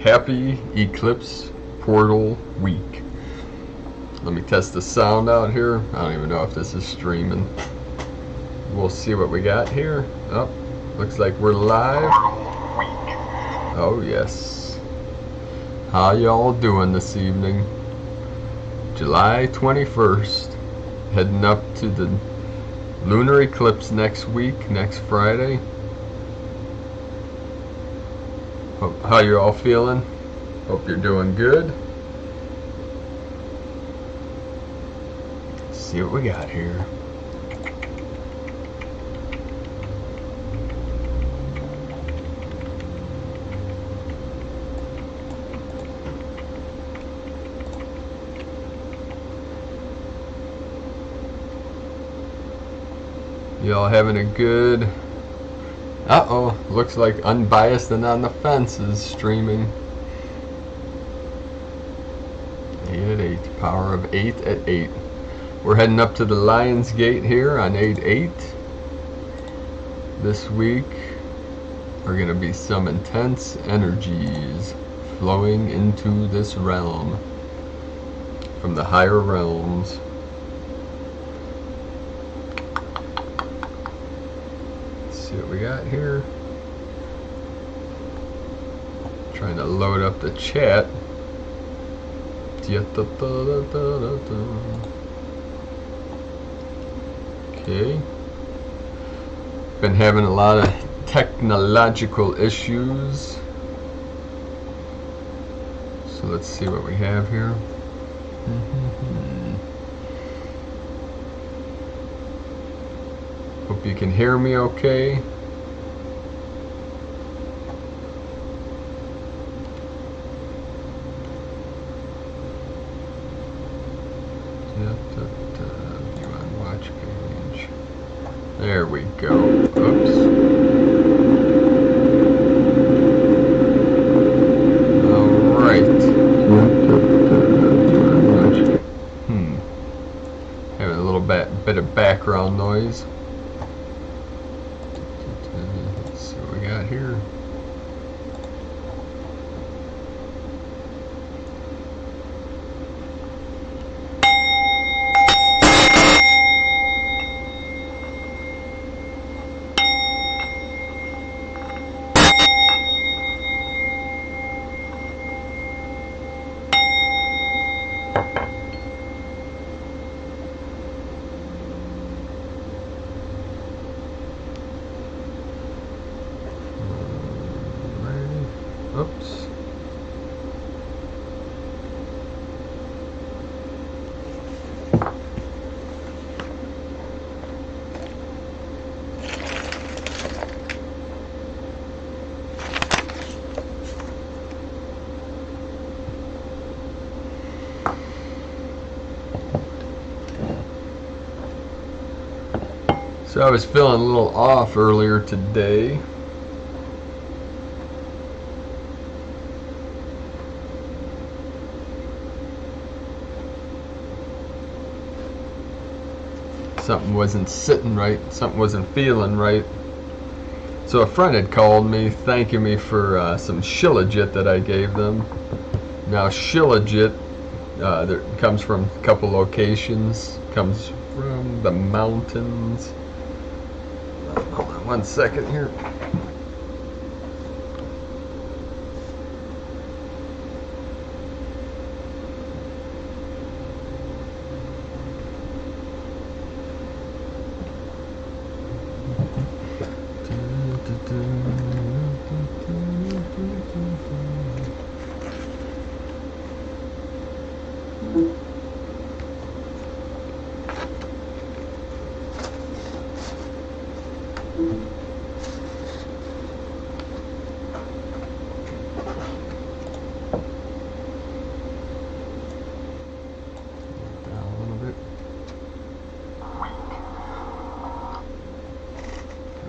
Happy Eclipse Portal Week. Let me test the sound out here. I don't even know if this is streaming. We'll see what we got here. Oh, looks like we're live. Oh yes. How y'all doing this evening? July 21st. Heading up to the lunar eclipse next week, next Friday. How you all feeling? Hope you're doing good. Let's see what we got here. Y'all having a good... Uh-oh, looks like Unbiased and On the Fence is streaming. 8 at 8, power of 8 at 8. We're heading up to the Lion's Gate here on 8/8. This week are going to be some intense energies flowing into this realm from the higher realms. See what we got here. Trying to load up the chat. Okay. Been having a lot of technological issues. So let's see what we have here. Hope you can hear me okay. View on watch page. There we go. Oops. Alright. Having a little bit of background noise. Let's see what we got here. Oops. So I was feeling a little off earlier today. Something wasn't sitting right, something wasn't feeling right. So a friend had called me thanking me for some Shilajit that I gave them. Now Shilajit that comes from a couple locations, comes from the mountains. Hold on one second here.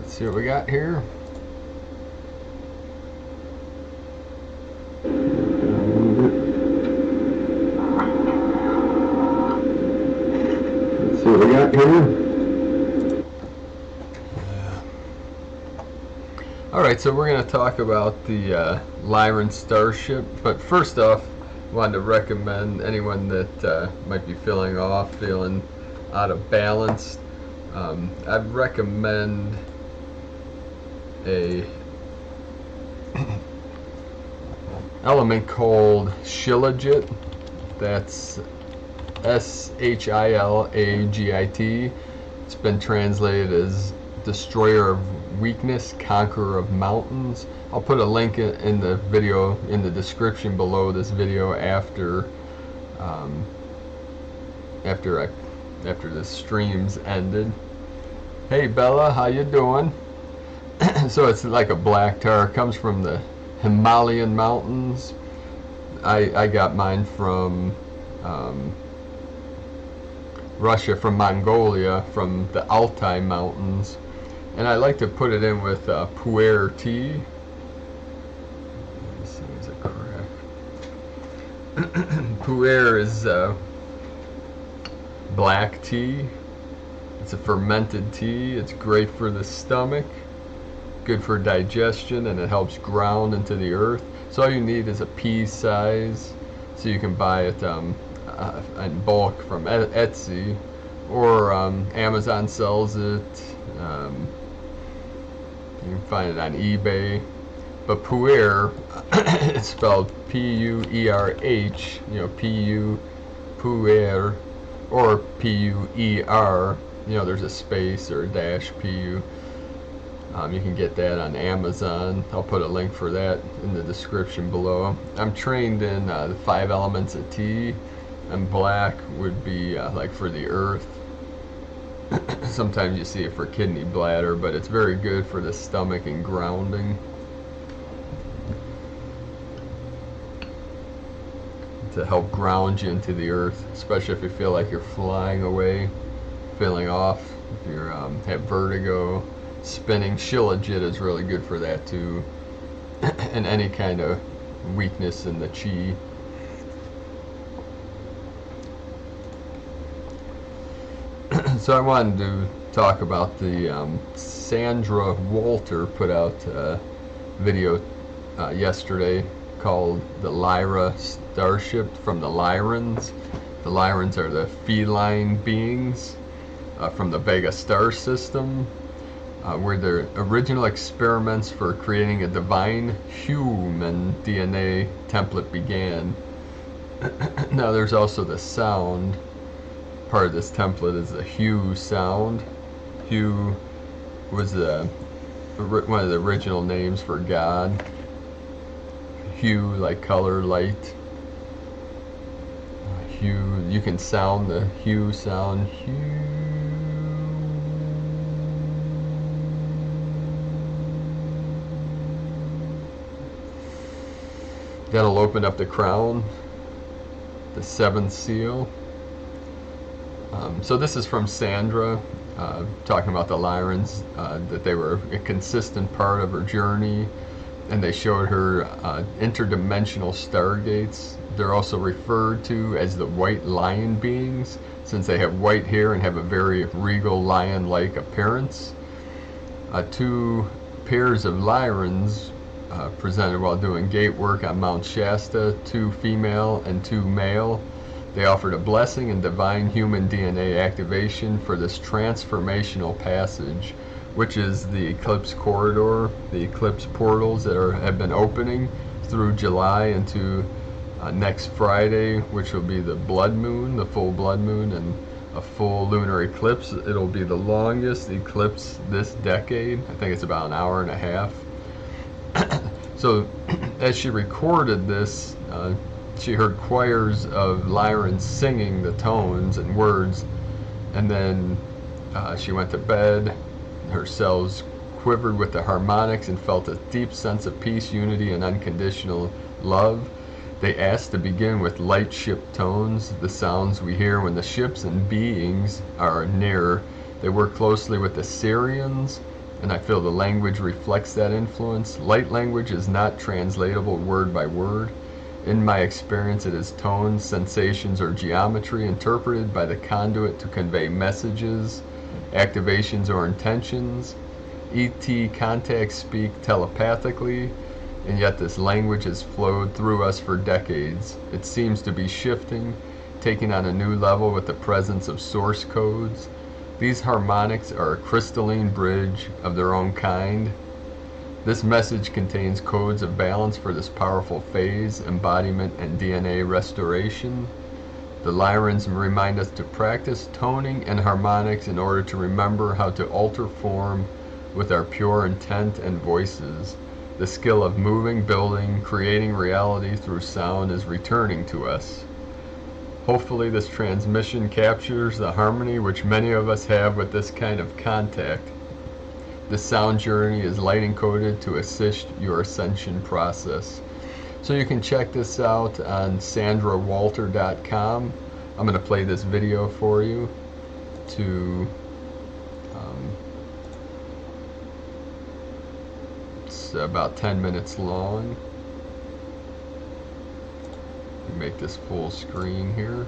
See what we got here. Let's see what we got here. Alright, so we're going to talk about the Lyran Starship, but first off, I wanted to recommend anyone that might be feeling off, feeling out of balance. I'd recommend a element called Shilajit. That's Shilagit. It's been translated as Destroyer of Weakness, Conqueror of Mountains. I'll put a link in the video in the description below this video after the stream's ended. Hey Bella, how you doing? So it's like a black tar. It comes from the Himalayan mountains. I got mine from Russia, from Mongolia, from the Altai mountains, and I like to put it in with pu'er tea. This thing's a crack. Pu'er is black tea. It's a fermented tea. It's great for the stomach, good for digestion, and it helps ground into the earth. So all you need is a pea size, so you can buy it in bulk from Etsy, or Amazon sells it. You can find it on eBay. But pu'er, it's spelled P-U-E-R-H, pu'er, or P-U-E-R. There's a space or a dash, P-U. You can get that on Amazon. I'll put a link for that in the description below. I'm trained in the 5 elements of tea, and black would be like for the earth. Sometimes you see it for kidney, bladder, but it's very good for the stomach and grounding. To help ground you into the earth, especially if you feel like you're flying away, feeling off, if you have vertigo, spinning. Shilajit is really good for that too, and any kind of weakness in the chi. So I wanted to talk about the Sandra Walter put out a video yesterday called the Lyra Starship from the Lyrans. The Lyrans are the feline beings from the Vega star system, where their original experiments for creating a divine human DNA template began. Now there's also the sound. Part of this template is the hue sound. Hue was one of the original names for God. Hue, like color, light. Hue, you can sound the hue sound. Hue. That'll open up the crown, the 7th seal. So this is from Sandra, talking about the Lyrans, that they were a consistent part of her journey, and they showed her interdimensional stargates. They're also referred to as the white lion beings, since they have white hair and have a very regal lion-like appearance. 2 pairs of Lyrans presented while doing gate work on Mount Shasta, 2 female and 2 male. They offered a blessing and divine human DNA activation for this transformational passage, which is the eclipse corridor, the eclipse portals that have been opening through July into next Friday, which will be the blood moon, the full blood moon, and a full lunar eclipse. It'll be the longest eclipse this decade. I think it's about an hour and a half. So as she recorded this, she heard choirs of Lyrans singing the tones and words, and then she went to bed. Her cells quivered with the harmonics and felt a deep sense of peace, unity, and unconditional love. They asked to begin with lightship tones, the sounds we hear when the ships and beings are near. They work closely with the Syrians, and I feel the language reflects that influence. Light language is not translatable word by word. In my experience, it is tones, sensations, or geometry interpreted by the conduit to convey messages, activations, or intentions. ET contacts speak telepathically, and yet this language has flowed through us for decades. It seems to be shifting, taking on a new level with the presence of source codes. These harmonics are a crystalline bridge of their own kind. This message contains codes of balance for this powerful phase, embodiment, and DNA restoration. The Lyrans remind us to practice toning and harmonics in order to remember how to alter form with our pure intent and voices. The skill of moving, building, creating reality through sound is returning to us. Hopefully this transmission captures the harmony which many of us have with this kind of contact. This sound journey is light encoded to assist your ascension process. So you can check this out on sandrawalter.com. I'm going to play this video for you to it's about 10 minutes long. Make this full screen here.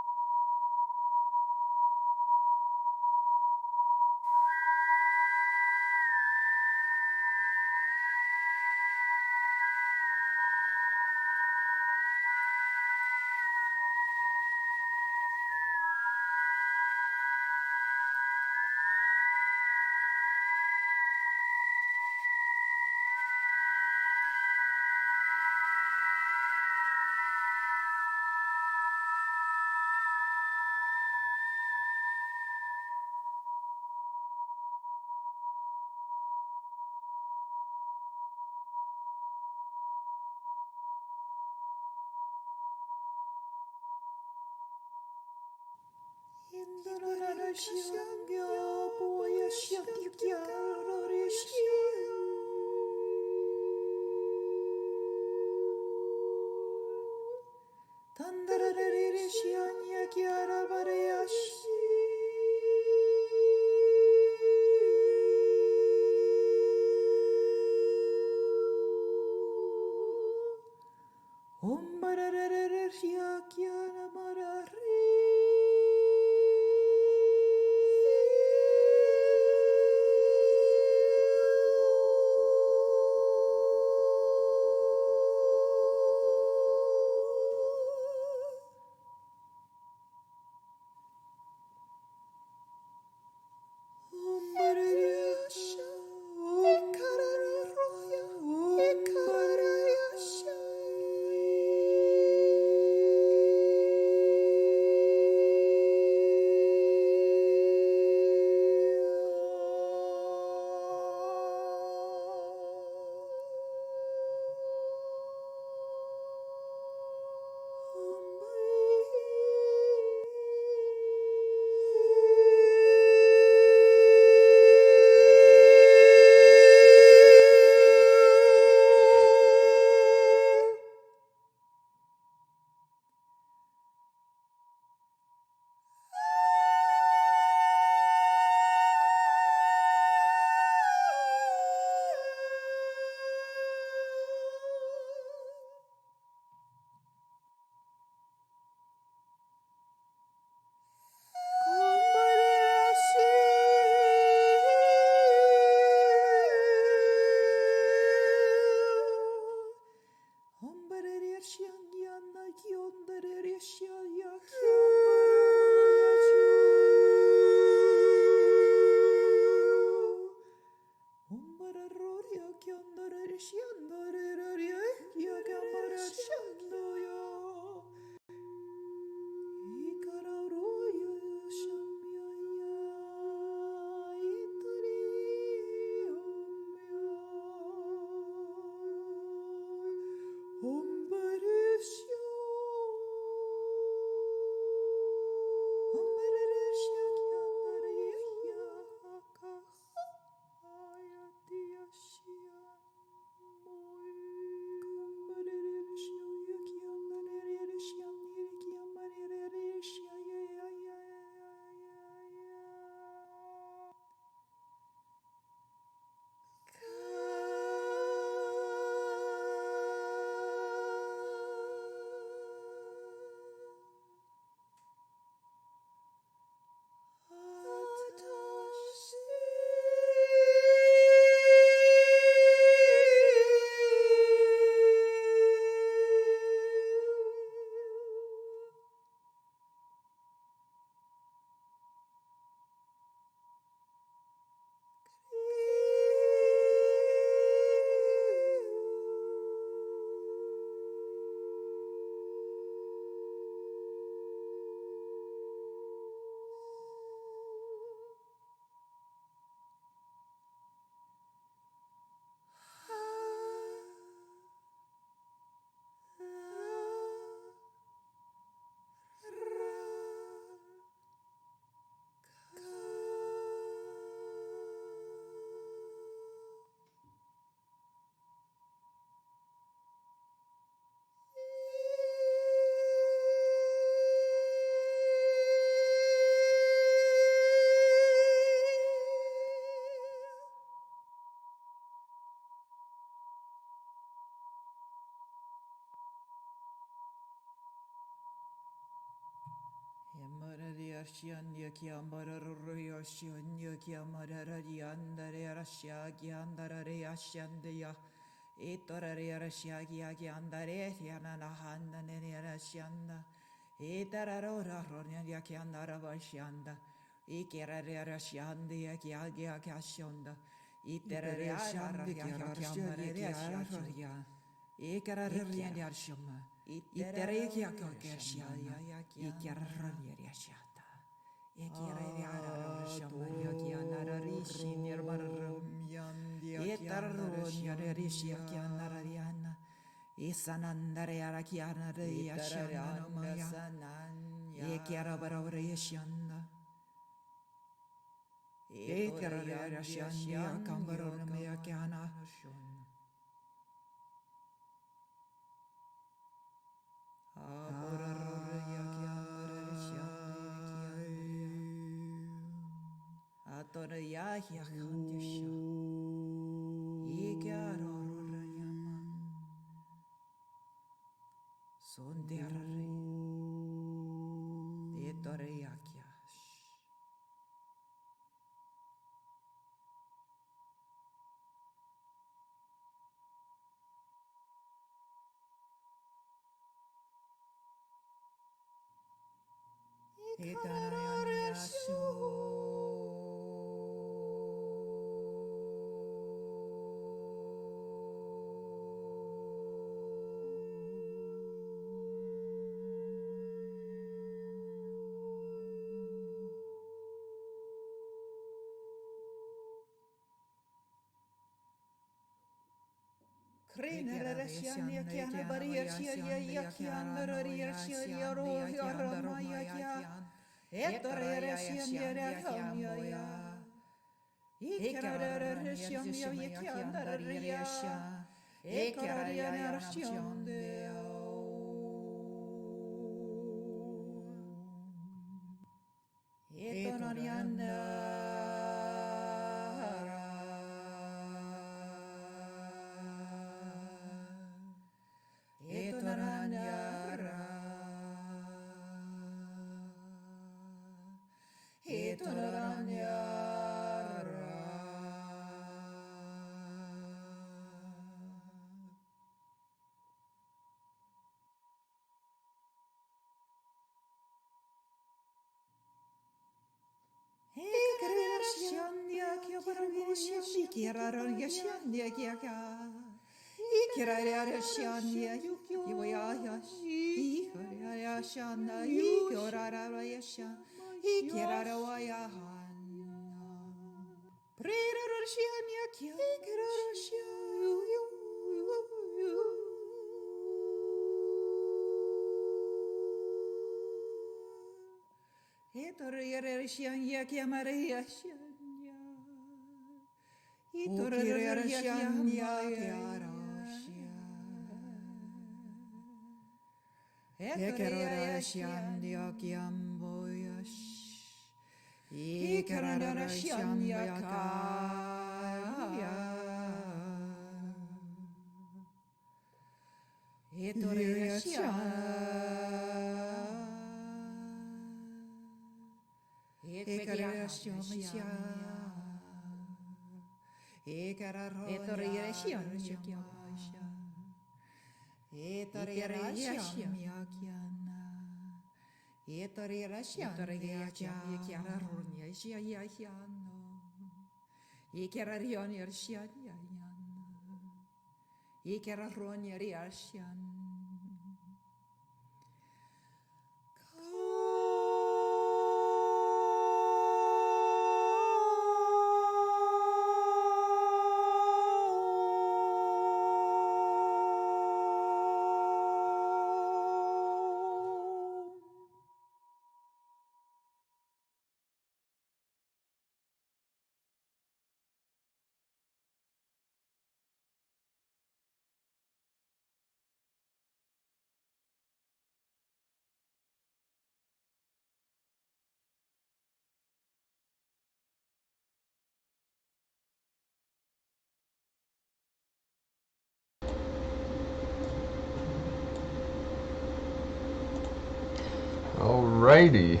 Alrighty.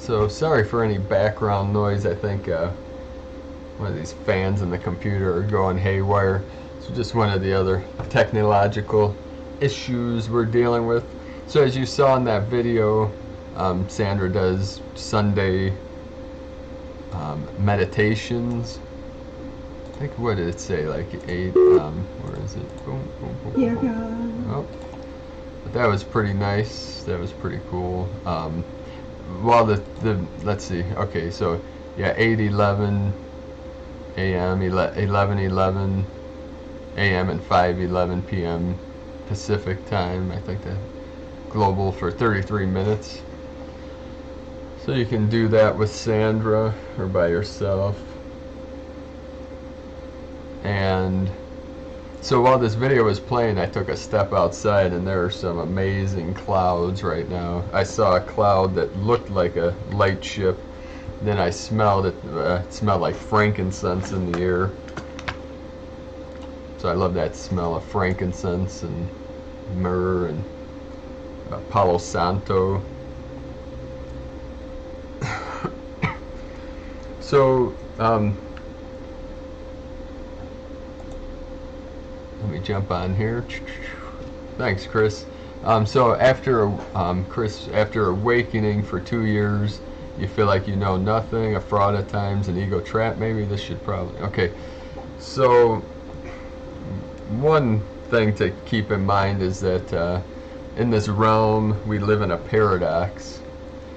So sorry for any background noise. I think one of these fans in the computer are going haywire. So just one of the other technological issues we're dealing with. So as you saw in that video, Sandra does Sunday meditations. I think, what did it say, like 8, where is it? Boom, boom, boom, Yeah. boom. Oh, but that was pretty nice. That was pretty cool. Well, let's see. Okay, so yeah, 8:11 a.m., 11:11 a.m. and 5:11 p.m. Pacific time. I think that global for 33 minutes. So you can do that with Sandra or by yourself. And so while this video was playing, I took a step outside, and there are some amazing clouds right now. I saw a cloud that looked like a lightship. Then I smelled it. It smelled like frankincense in the air. So I love that smell of frankincense and myrrh and Palo Santo. So let me jump on here. Thanks, Chris. So after Chris, after awakening for 2 years, you feel like you know nothing, a fraud at times, an ego trap. Maybe this should probably okay. So one thing to keep in mind is that in this realm we live in a paradox.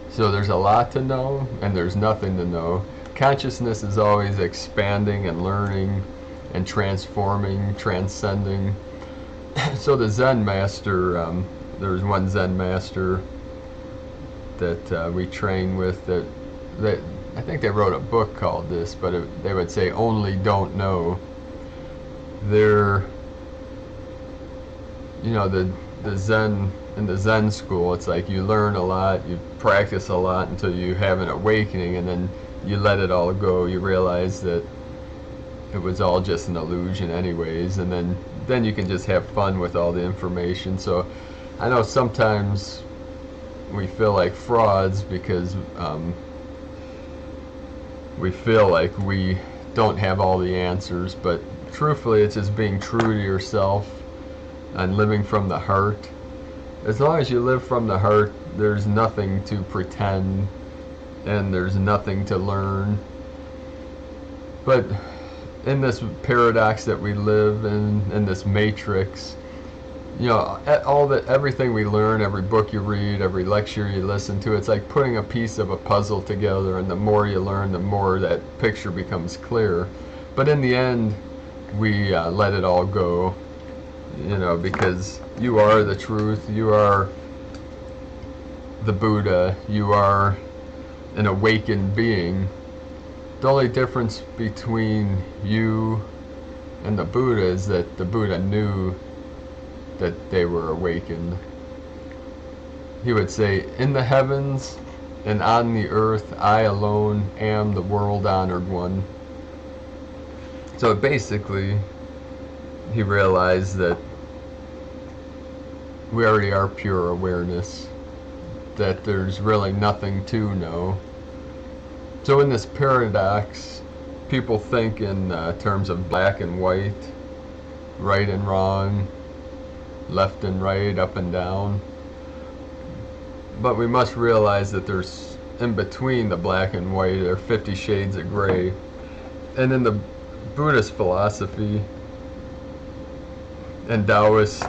So there's a lot to know and there's nothing to know. Consciousness is always expanding and learning and transforming, transcending. So the Zen master, there's one Zen master that we train with that I think they wrote a book called this, but they would say only don't know. They're, you know, the Zen, in the Zen school, it's like you learn a lot, you practice a lot until you have an awakening, and then you let it all go. You realize that it was all just an illusion anyways, and then you can just have fun with all the information. So I know sometimes we feel like frauds because we feel like we don't have all the answers, but truthfully it's just being true to yourself and living from the heart. As long as you live from the heart, there's nothing to pretend and there's nothing to learn. But in this paradox that we live in this matrix, you know, everything we learn, every book you read, every lecture you listen to, it's like putting a piece of a puzzle together, and the more you learn, the more that picture becomes clear. But in the end, we let it all go, you know, because you are the truth, you are the Buddha, you are an awakened being. The only difference between you and the Buddha is that the Buddha knew that they were awakened. He would say, in the heavens and on the earth, I alone am the world-honored one. So basically, he realized that we already are pure awareness, that there's really nothing to know. So in this paradox, people think in terms of black and white, right and wrong, left and right, up and down. But we must realize that there's, in between the black and white, there are 50 shades of gray. And in the Buddhist philosophy and Taoist,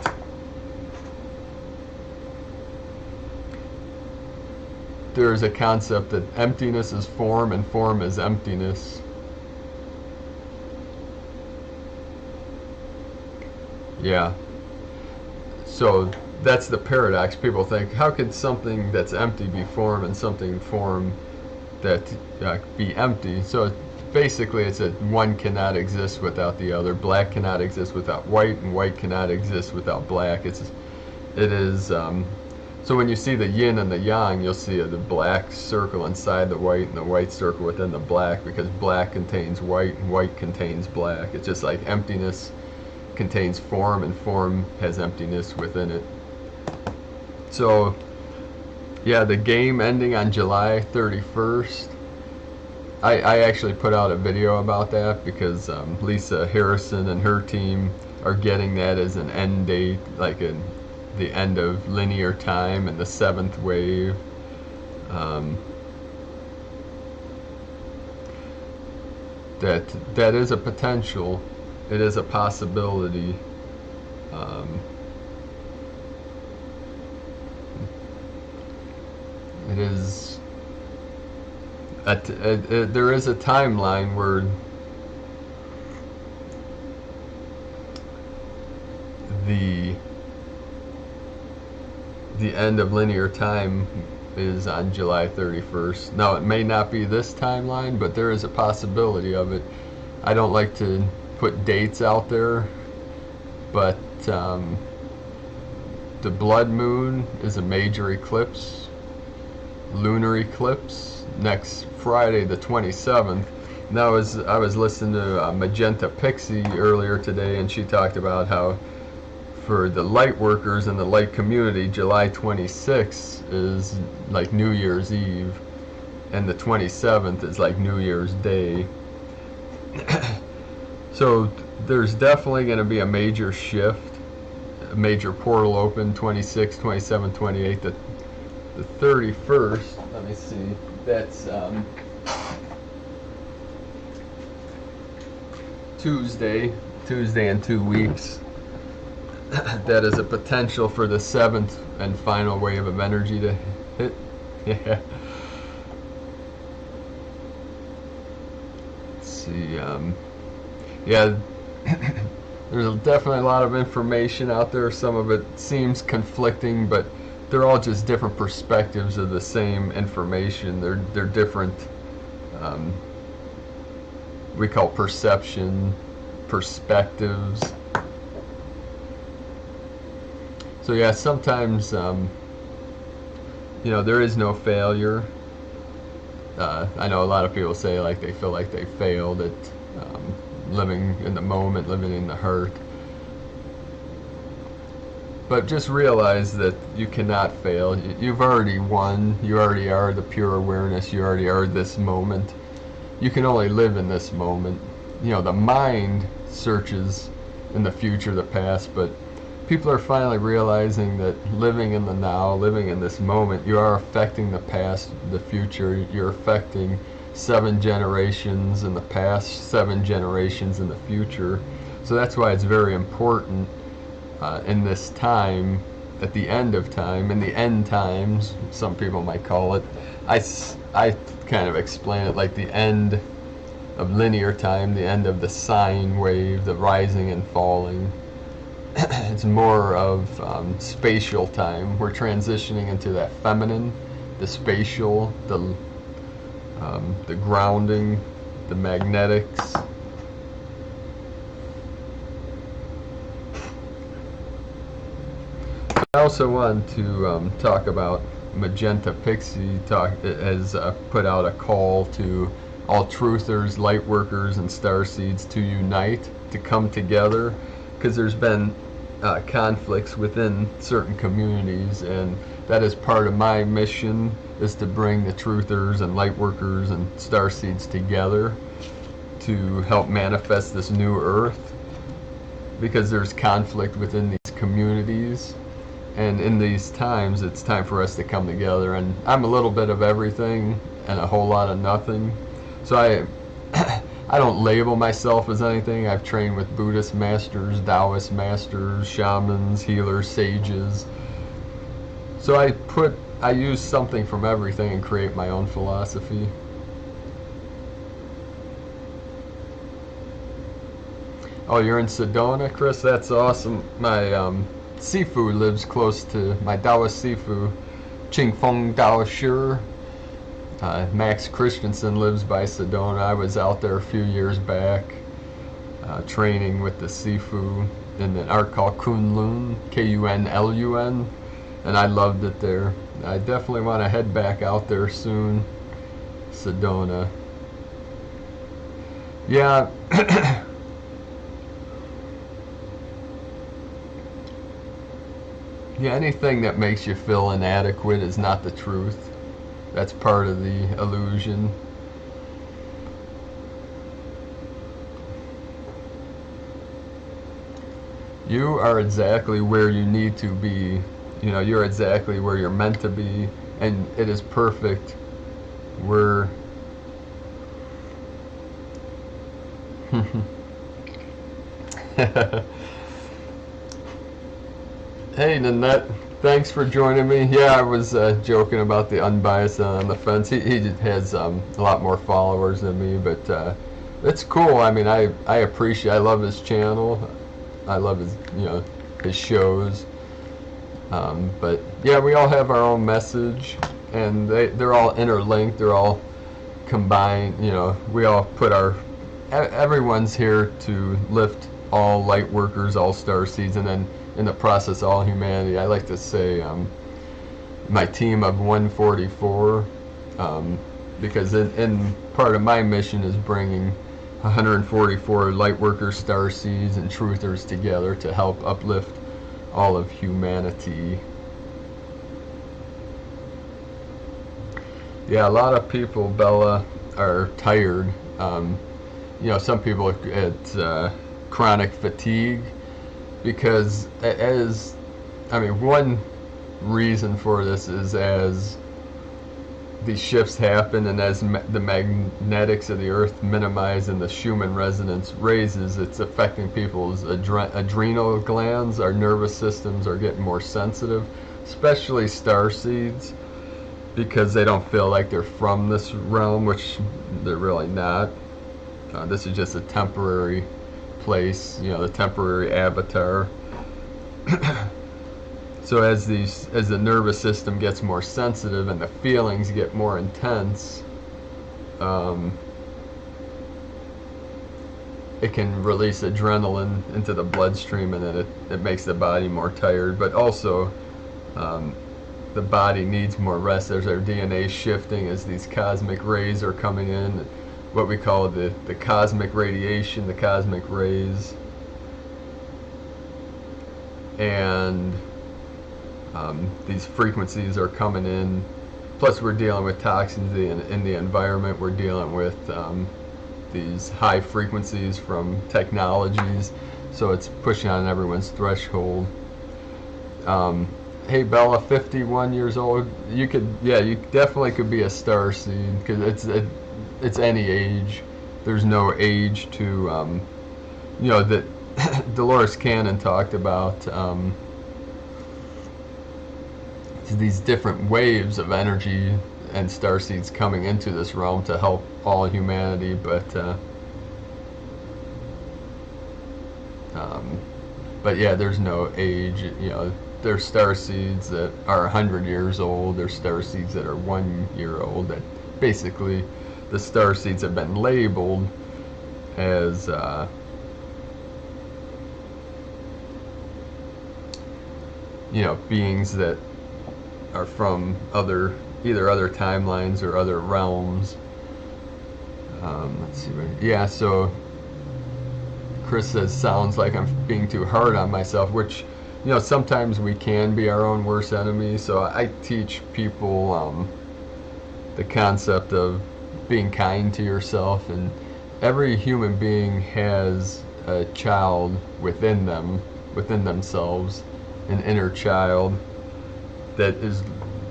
there is a concept that emptiness is form and form is emptiness. Yeah. So that's the paradox. People think, how could something that's empty be form and something form that be empty? So basically it's that one cannot exist without the other. Black cannot exist without white, and white cannot exist without black. It is so when you see the yin and the yang, you'll see the black circle inside the white and the white circle within the black, because black contains white and white contains black. It's just like emptiness contains form and form has emptiness within it. So Yeah, the game ending on July 31st. I actually put out a video about that because Lisa Harrison and her team are getting that as an end date, like the end of linear time and the 7th wave. That is a potential. It is a possibility. It is. There is a timeline where the end of linear time is on July 31st. Now, it may not be this timeline, but there is a possibility of it. I don't like to put dates out there, but the blood moon is a major eclipse, lunar eclipse, next Friday the 27th. Now, I was listening to Magenta Pixie earlier today, and she talked about how for the Lightworkers and the light community, July 26th is like New Year's Eve, and the 27th is like New Year's Day. So there's definitely going to be a major shift, a major portal open, 26, 27, 28, the 31st. Let me see. That's Tuesday in 2 weeks. That is a potential for the 7th and final wave of energy to hit. Yeah. Let's see. Yeah. There's definitely a lot of information out there. Some of it seems conflicting, but they're all just different perspectives of the same information. They're different. We call perception, perspectives. So yeah, sometimes there is no failure. I know a lot of people say like they feel like they failed at living in the moment, living in the hurt. But just realize that you cannot fail. You've already won. You already are the pure awareness. You already are this moment. You can only live in this moment. The mind searches in the future, the past, but people are finally realizing that living in the now, living in this moment, you are affecting the past, the future. You're affecting 7 generations in the past, 7 generations in the future. So that's why it's very important in this time, at the end of time, in the end times, some people might call it. I kind of explain it like the end of linear time, the end of the sine wave, the rising and falling. It's more of spatial time. We're transitioning into that feminine, the spatial, the grounding, the magnetics. I also want to talk about Magenta Pixie. Has put out a call to all truthers, lightworkers, and starseeds to unite, to come together, because there's been conflicts within certain communities, and that is part of my mission, is to bring the truthers and lightworkers and starseeds together to help manifest this new earth, because there's conflict within these communities, and in these times it's time for us to come together. And I'm a little bit of everything and a whole lot of nothing, so I don't label myself as anything. I've trained with Buddhist masters, Taoist masters, shamans, healers, sages. So I use something from everything and create my own philosophy. Oh, you're in Sedona, Chris? That's awesome. My Sifu lives close to my Taoist Sifu, Ching Feng Dao Shi. Max Christensen lives by Sedona. I was out there a few years back training with the Sifu in an art called Kunlun, Kunlun, and I loved it there. I definitely want to head back out there soon. Sedona. Yeah. Yeah, anything that makes you feel inadequate is not the truth. That's part of the illusion. You are exactly where you need to be. You know, you're exactly where you're meant to be, and it is perfect. We're Hey Nanette, thanks for joining me. Yeah, I was joking about the Unbiased on the fence. He has a lot more followers than me, but it's cool. I mean, I appreciate. I love his channel. I love his his shows. But yeah, we all have our own message, and they're all interlinked. They're all combined. You know, we all put our. Everyone's here to lift all light workers, all starseeds, and then in the process, all humanity. I like to say my team of 144, because in part of my mission is bringing 144 light workers, starseeds, and truthers together to help uplift all of humanity. Yeah, a lot of people, Bella, are tired. Some people it's chronic fatigue, because one reason for this is as these shifts happen and as the magnetics of the earth minimize and the Schumann resonance raises, it's affecting people's adrenal glands. Our nervous systems are getting more sensitive, especially starseeds, because they don't feel like they're from this realm, which they're really not. This is just a temporary place, the temporary avatar. So as the nervous system gets more sensitive and the feelings get more intense, it can release adrenaline into the bloodstream, and then it makes the body more tired. But also, the body needs more rest. There's our DNA shifting as these cosmic rays are coming in, what we call the cosmic radiation, the cosmic rays. And these frequencies are coming in. Plus, we're dealing with toxins in the environment. We're dealing with these high frequencies from technologies. So it's pushing on everyone's threshold. Hey Bella, 51 years old. You definitely could be a starseed, because it's any age. There's no age to that Dolores Cannon talked about these different waves of energy and starseeds coming into this realm to help all humanity, but yeah, there's no age. There's starseeds that are 100 years old. There's starseeds that are 1 year old. That basically, the starseeds have been labeled as beings that are from either other timelines or other realms. Let's see. Yeah, so Chris says, sounds like I'm being too hard on myself, which, sometimes we can be our own worst enemy. So I teach people the concept of being kind to yourself, and every human being has a child within themselves, an inner child that is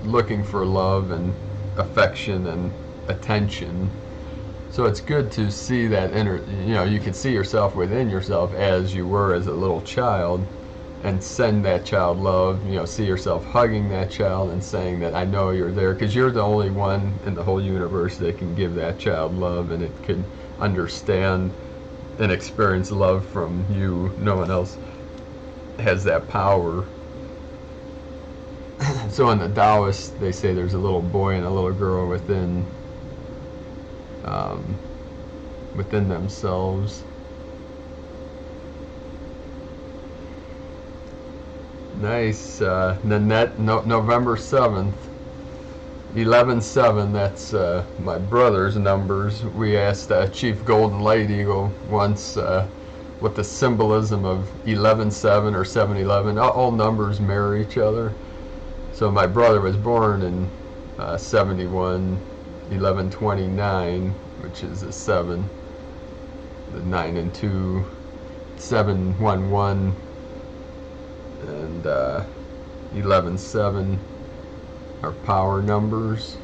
looking for love and affection and attention. So it's good to see that inner, you can see yourself within yourself as you were as a little child, and send that child love. See yourself hugging that child and saying that I know you're there, because you're the only one in the whole universe that can give that child love, and it can understand and experience love from you. No one else has that power. So in the Taoists, they say there's a little boy and a little girl within themselves. Nice. Nanette, November 7th, 11/7. That's my brother's numbers. We asked Chief Golden Light Eagle once what the symbolism of 11/7 or 7/11. All numbers mirror each other. So my brother was born in 71, 11/29, which is a 7. The 9 and 2, 7/11, and 11/7 are power numbers,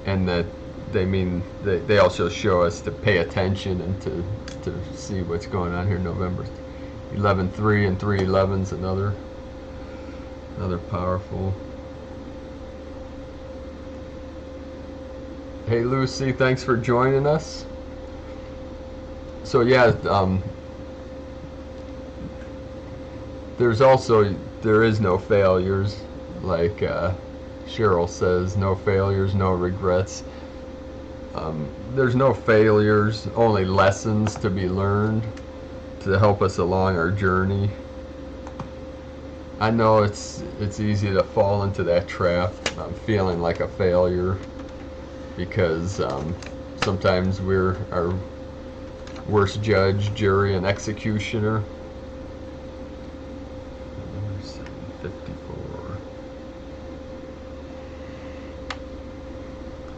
and that they also show us to pay attention and to see what's going on here in November. 11/3 and 3/11's another powerful. Hey Lucy, thanks for joining us. So yeah, there is no failures, like Cheryl says, no failures, no regrets. There's no failures, only lessons to be learned to help us along our journey. I know it's easy to fall into that trap, feeling like a failure, because sometimes we're our worst judge, jury, and executioner. 754.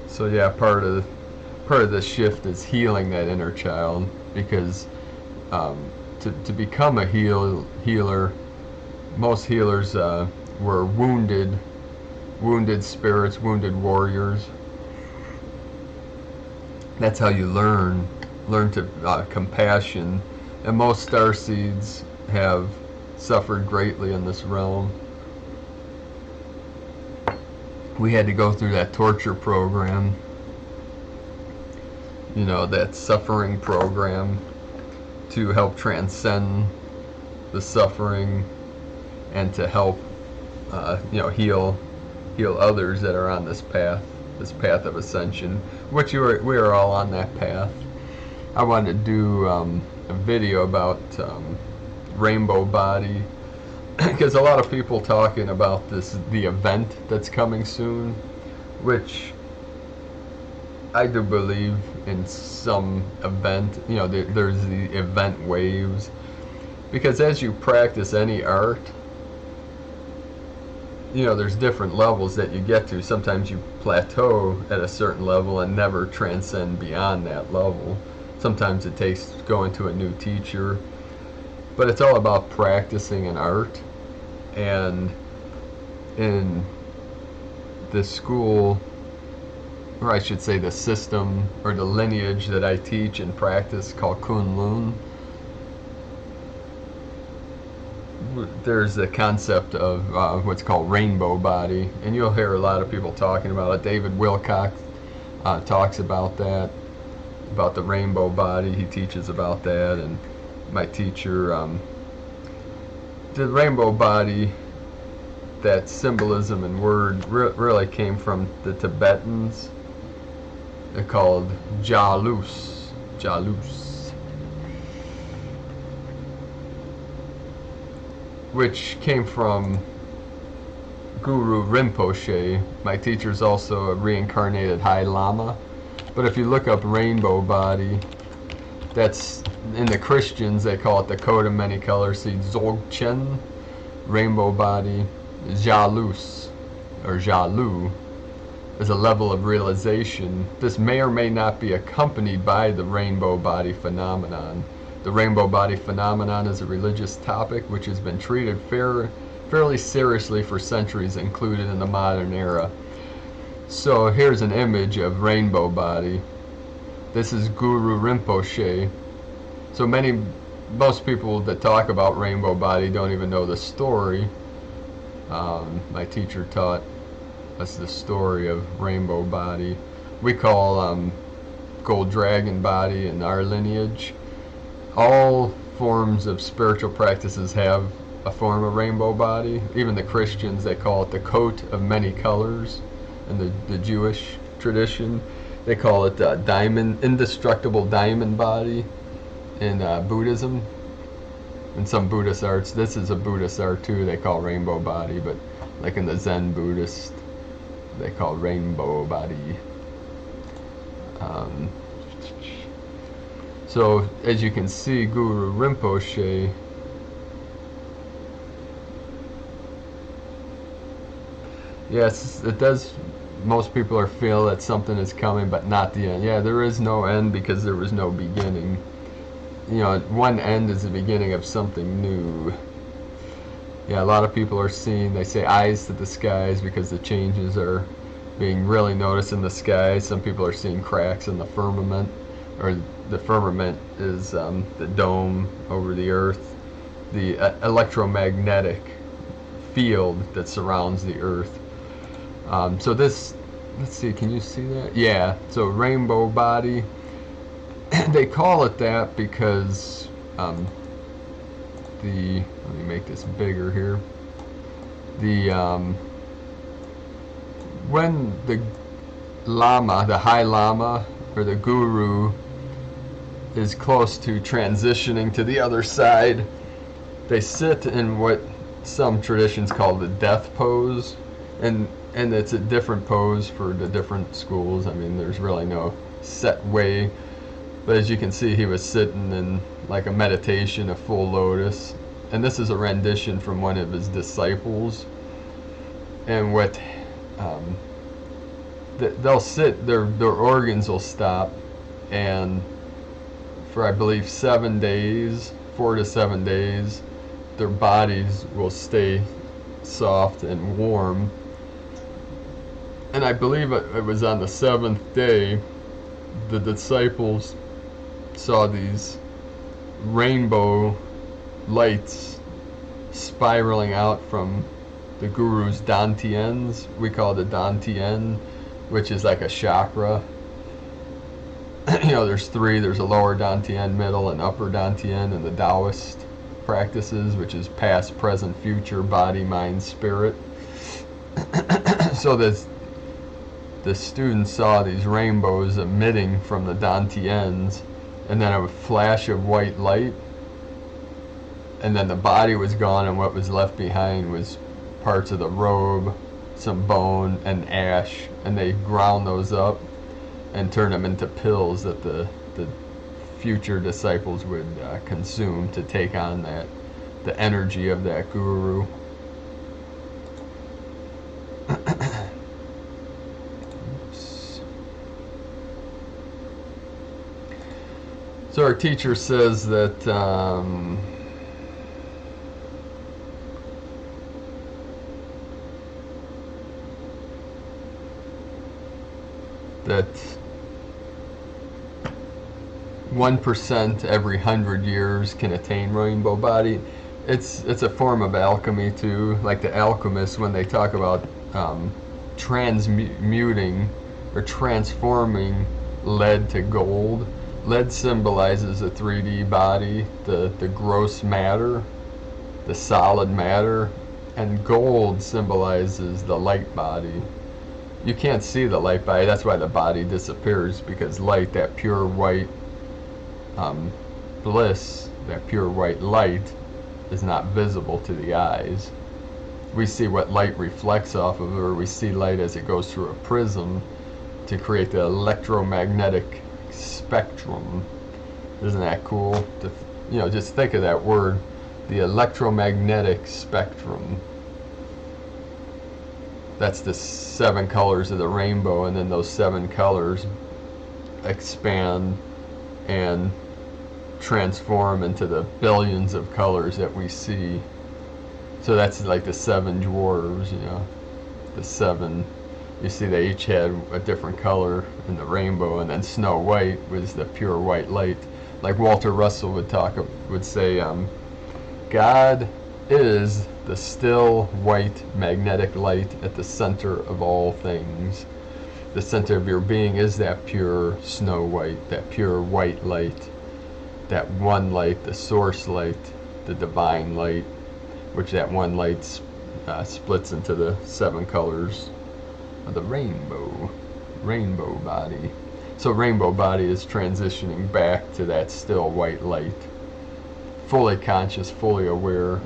So yeah, part of the shift is healing that inner child, because to become a healer, most healers were wounded spirits, wounded warriors. That's how you learn to compassion, and most starseeds have suffered greatly in this realm. We had to go through that torture program, that suffering program, to help transcend the suffering and to help heal others that are on this path of ascension, which we are all on that path. I wanted to do a video about rainbow body, because a lot of people talking about the event that's coming soon, which I do believe in some event. There's the event waves, because as you practice any art, there's different levels that you get to. Sometimes you plateau at a certain level and never transcend beyond that level. Sometimes it takes going to a new teacher, but it's all about practicing an art. And in the school, or I should say the system or the lineage that I teach and practice, called Kunlun, there's the concept of what's called rainbow body, and you'll hear a lot of people talking about it. David Wilcock talks about that, about the rainbow body. He teaches about that, and my teacher, the rainbow body, that symbolism and word really came from the Tibetans. They're called Jalus, which came from Guru Rinpoche. My teacher's also a reincarnated High Lama. But if you look up rainbow body, that's, in the Christians they call it the coat of many colors. See, Dzogchen, rainbow body, Jalus, or Jalu, is a level of realization. This may or may not be accompanied by the rainbow body phenomenon. The rainbow body phenomenon is a religious topic which has been treated fairly seriously for centuries, included in the modern era. So here's an image of rainbow body. This is Guru Rinpoche. So most people that talk about rainbow body don't even know the story. My teacher taught us the story of rainbow body. We call gold dragon body in our lineage. All forms of spiritual practices have a form of rainbow body. Even the Christians, they call it the coat of many colors. In the Jewish tradition, they call it indestructible diamond body. In Buddhism, in some Buddhist arts, this is a Buddhist art too, they call rainbow body, but like in the Zen Buddhist, they call So as you can see, Guru Rinpoche yes, it does. Most people are feel that something is coming, but not the end. Yeah, there is no end because there was no beginning. You know, one end is the beginning of something new. Yeah, a lot of people are seeing, they say eyes to the skies because the changes are being really noticed in the sky. Some people are seeing cracks in the firmament, or the firmament is the dome over the earth, the electromagnetic field that surrounds the earth. So this, let's see, can you see that? Yeah, so rainbow body. They call it that because let me make this bigger here. When the Lama, the High Lama, or the Guru is close to transitioning to the other side, they sit in what some traditions call the death pose, and it's a different pose for the different schools. I mean, there's really no set way, but as you can see, he was sitting in like a meditation, a full lotus, and this is a rendition from one of his disciples. And what they'll sit, their organs will stop, and for I believe 7 days, 4 to 7 days, their bodies will stay soft and warm. And I believe it was on the 7th day, the disciples saw these rainbow lights spiraling out from the Guru's dantians. We call it a dantian, which is like a chakra. You know, there's three. There's a lower dantian, middle, and upper dantian in the Taoist practices, which is past, present, future, body, mind, spirit. So the students saw these rainbows emitting from the dantians, and then a flash of white light, and then the body was gone, and what was left behind was parts of the robe, some bone, and ash, and they ground those up and turned them into pills that the future disciples would consume to take on the energy of that guru. So our teacher says that that 1% every 100 years can attain rainbow body. It's a form of alchemy too. Like the alchemists, when they talk about transmuting or transforming lead to gold. Lead symbolizes a 3D body, the gross matter, the solid matter, and gold symbolizes the light body. You can't see the light body, that's why the body disappears, because light, that pure white bliss, that pure white light, is not visible to the eyes. We see what light reflects off of it, or we see light as it goes through a prism to create the electromagnetic spectrum. Isn't that cool? You know, just think of that word, the electromagnetic spectrum. That's the 7 colors of the rainbow, and then those 7 colors expand and transform into the billions of colors that we see. So that's like the 7 dwarves, you know, the 7. You see, they each had a different color in the rainbow, and then Snow White was the pure white light. Like Walter Russell would say, God is the still white magnetic light at the center of all things. The center of your being is that pure snow white, that pure white light, that one light, the source light, the divine light, which that one light splits into the 7 colors of the rainbow body. So rainbow body is transitioning back to that still white light, fully conscious, fully aware.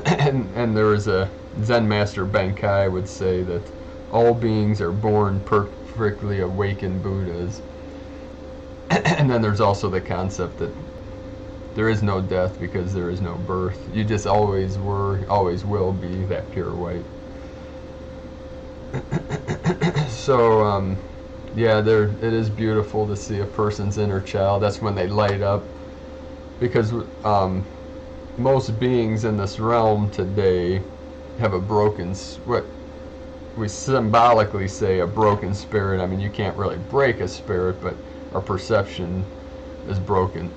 and there is a Zen master, Benkai, would say that all beings are born perfectly awakened Buddhas. And then there's also the concept that there is no death because there is no birth. You just always were, always will be that pure white. So, yeah, it is beautiful to see a person's inner child. That's when they light up. Because most beings in this realm today have a broken, what we symbolically say a broken spirit. I mean, you can't really break a spirit, but our perception is broken.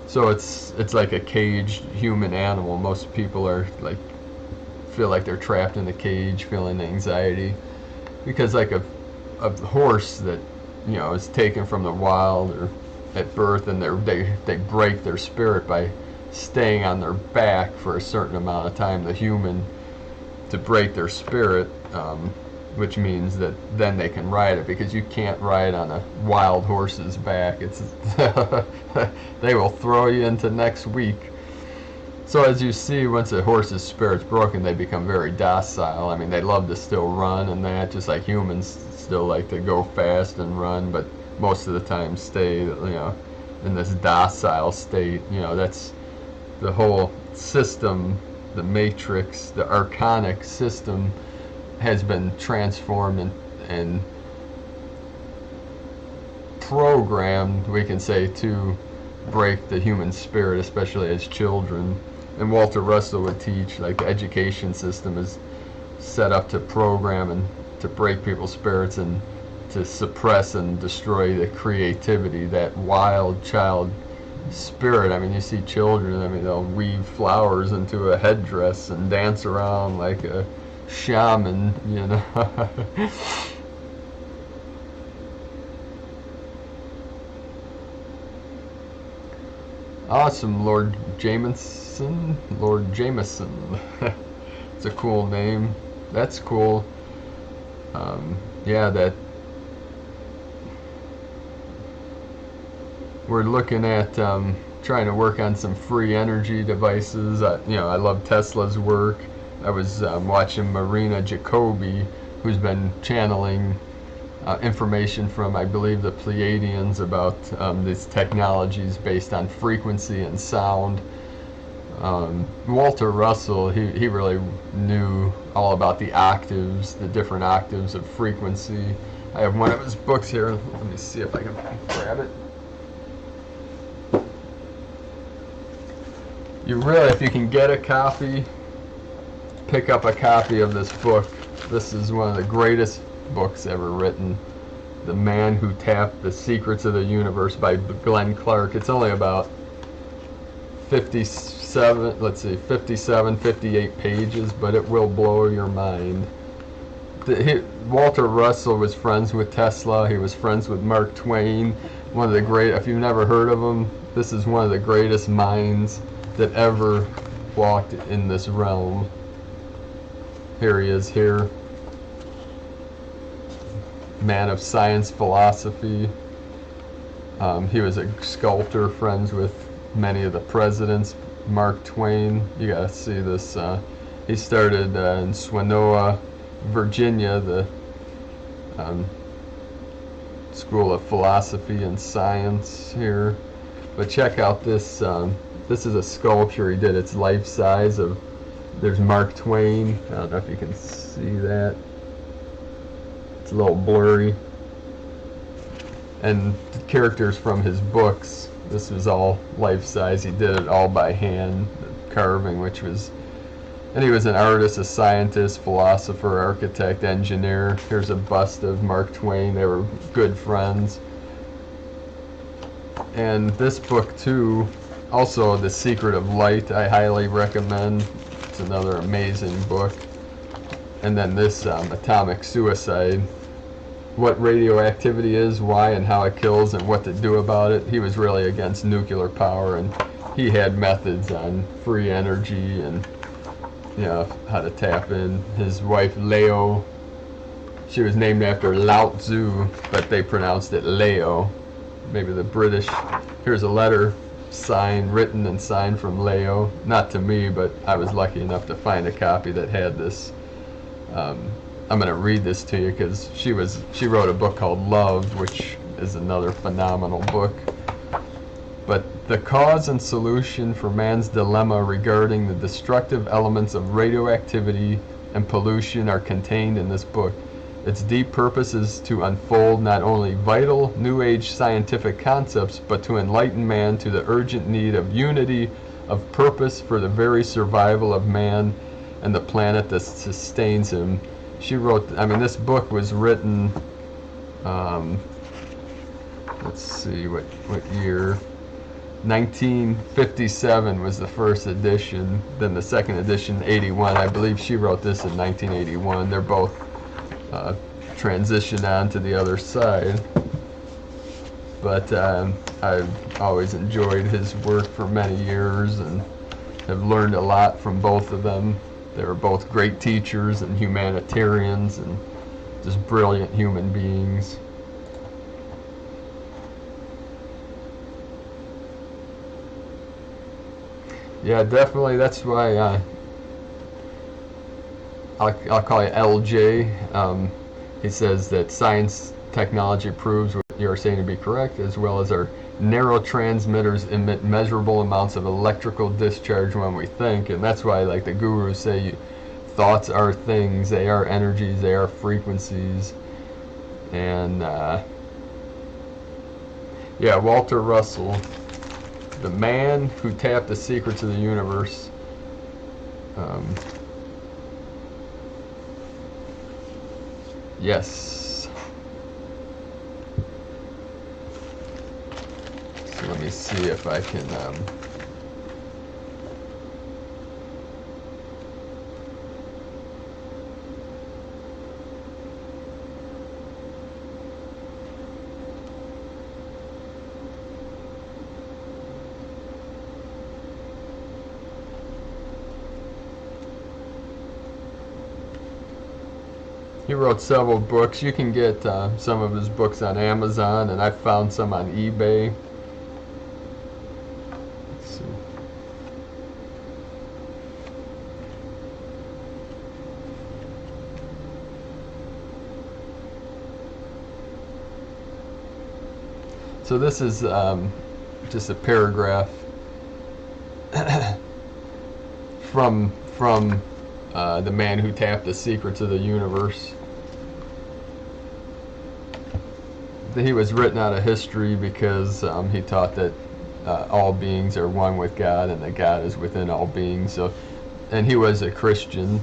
So it's like a caged human animal. Most people are like, feel like they're trapped in a cage, feeling anxiety, because like a horse that, you know, is taken from the wild or at birth, and they break their spirit by staying on their back for a certain amount of time. The human, to break their spirit, which means that then they can ride it, because you can't ride on a wild horse's back. It's they will throw you into next week. So as you see, once a horse's spirit's broken, they become very docile. I mean, they love to still run and that, just like humans still like to go fast and run, but most of the time stay, you know, in this docile state. You know, that's the whole system, the matrix, the archonic system has been transformed and programmed, we can say, to break the human spirit, especially as children. And Walter Russell would teach, like, the education system is set up to program and to break people's spirits and to suppress and destroy the creativity, that wild child spirit. I mean, you see children, I mean, they'll weave flowers into a headdress and dance around like a shaman, you know. Awesome, Lord Jameson. Lord Jameson. It's a cool name. That's cool. Yeah, that we're looking at trying to work on some free energy devices. You know, I love Tesla's work. I was watching Marina Jacobi, who's been channeling information from, I believe, the Pleiadians about these technologies based on frequency and sound. Walter Russell, he really knew all about the octaves, the different octaves of frequency. I have one of his books here. Let me see if I can grab it. You really, if you can get a copy, pick up a copy of this book. This is one of the greatest books ever written. The Man Who Tapped the Secrets of the Universe by Glenn Clark. It's only about 57, 58 pages, but it will blow your mind. Walter Russell was friends with Tesla. He was friends with Mark Twain. One of the great, if you've never heard of him, this is one of the greatest minds that ever walked in this realm. Here he is here. Man of science, philosophy. He was a sculptor, friends with many of the presidents. Mark Twain, you gotta see this. He started in Swanoa, Virginia, the School of Philosophy and Science here. But check out this. This is a sculpture he did. It's life size of. There's Mark Twain. I don't know if you can see that. It's a little blurry. And the characters from his books. This was all life size. He did it all by hand, carving, which was. And he was an artist, a scientist, philosopher, architect, engineer. Here's a bust of Mark Twain. They were good friends. And this book too, also The Secret of Light, I highly recommend. It's another amazing book. And then this, Atomic Suicide, what radioactivity is, why and how it kills, and what to do about it. He was really against nuclear power, and he had methods on free energy and, you know, how to tap in. His wife Leo, she was named after Lao Tzu, but they pronounced it Leo. Maybe the British. Here's a letter signed, written and signed from Leo. Not to me, but I was lucky enough to find a copy that had this. I'm going to read this to you because she wrote a book called Love, which is another phenomenal book. But the cause and solution for man's dilemma regarding the destructive elements of radioactivity and pollution are contained in this book. Its deep purpose is to unfold not only vital New Age scientific concepts, but to enlighten man to the urgent need of unity of purpose for the very survival of man and the planet that sustains him. She wrote, I mean, this book was written, let's see, what year? 1957 was the first edition, then the second edition, 81. I believe she wrote this in 1981. They're both transitioned on to the other side. But I've always enjoyed his work for many years and have learned a lot from both of them. They were both great teachers and humanitarians and just brilliant human beings. Yeah, definitely. That's why I'll call you LJ. He says that science technology proves what you are saying to be correct, as well as our neurotransmitters emit measurable amounts of electrical discharge when we think, and that's why, like the gurus say, thoughts are things, they are energies, they are frequencies. And yeah, Walter Russell, the man who tapped the secrets of the universe. Yes. So let me see if I can he wrote several books. You can get some of his books on Amazon, and I found some on eBay. Let's see. So this is just a paragraph from the man who tapped the secrets of the universe. He was written out of history because he taught that all beings are one with God and that God is within all beings. So, and he was a Christian.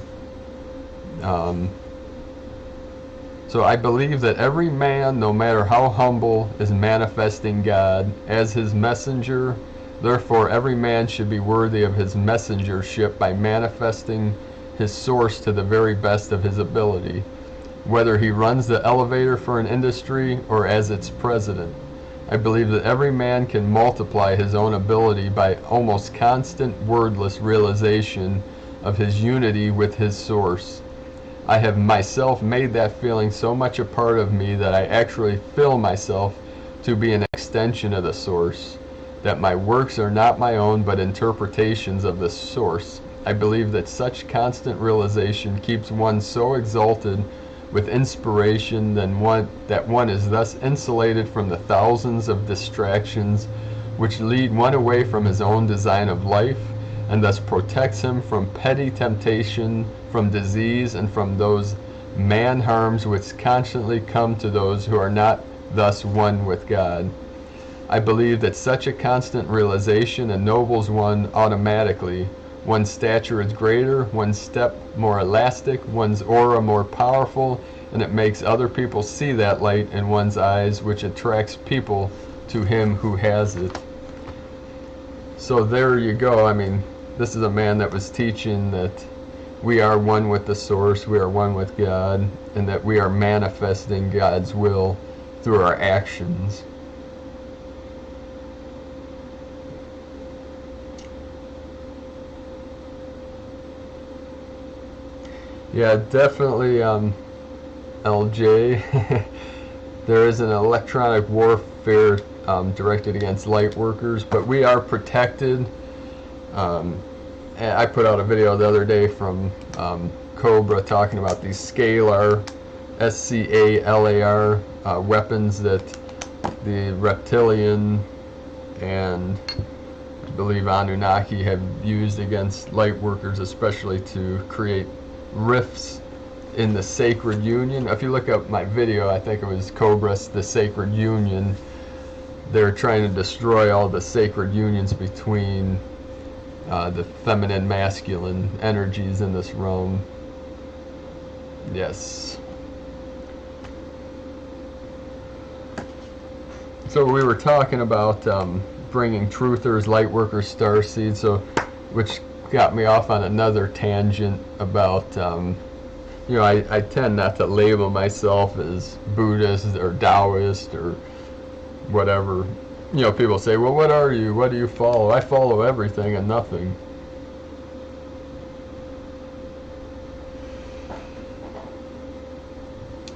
So I believe that every man, no matter how humble, is manifesting God as his messenger. Therefore, every man should be worthy of his messengership by manifesting his source to the very best of his ability, whether he runs the elevator for an industry or as its president. I believe that every man can multiply his own ability by almost constant wordless realization of his unity with his source. I have myself made that feeling so much a part of me that I actually feel myself to be an extension of the source, that my works are not my own but interpretations of the source. I believe that such constant realization keeps one so exalted with inspiration that one is thus insulated from the thousands of distractions which lead one away from his own design of life, and thus protects him from petty temptation, from disease, and from those man harms which constantly come to those who are not thus one with God. I believe that such a constant realization ennobles one automatically. One's stature is greater, one's step more elastic, one's aura more powerful, and it makes other people see that light in one's eyes, which attracts people to him who has it. So there you go. I mean, this is a man that was teaching that we are one with the source, we are one with God, and that we are manifesting God's will through our actions. Yeah, definitely, LJ. There is an electronic warfare directed against Lightworkers, but we are protected. And I put out a video the other day from Cobra talking about these scalar, SCALAR weapons that the reptilian and I believe Anunnaki have used against Lightworkers, especially to create rifts in the Sacred Union. If you look up my video, I think it was Cobra, the Sacred Union, they're trying to destroy all the sacred unions between the feminine, masculine energies in this realm. Yes. So we were talking about bringing truthers, Lightworkers, Starseed, so which got me off on another tangent about you know, I tend not to label myself as Buddhist or Taoist or whatever. You know, people say, well, what are you? What do you follow? I follow everything and nothing.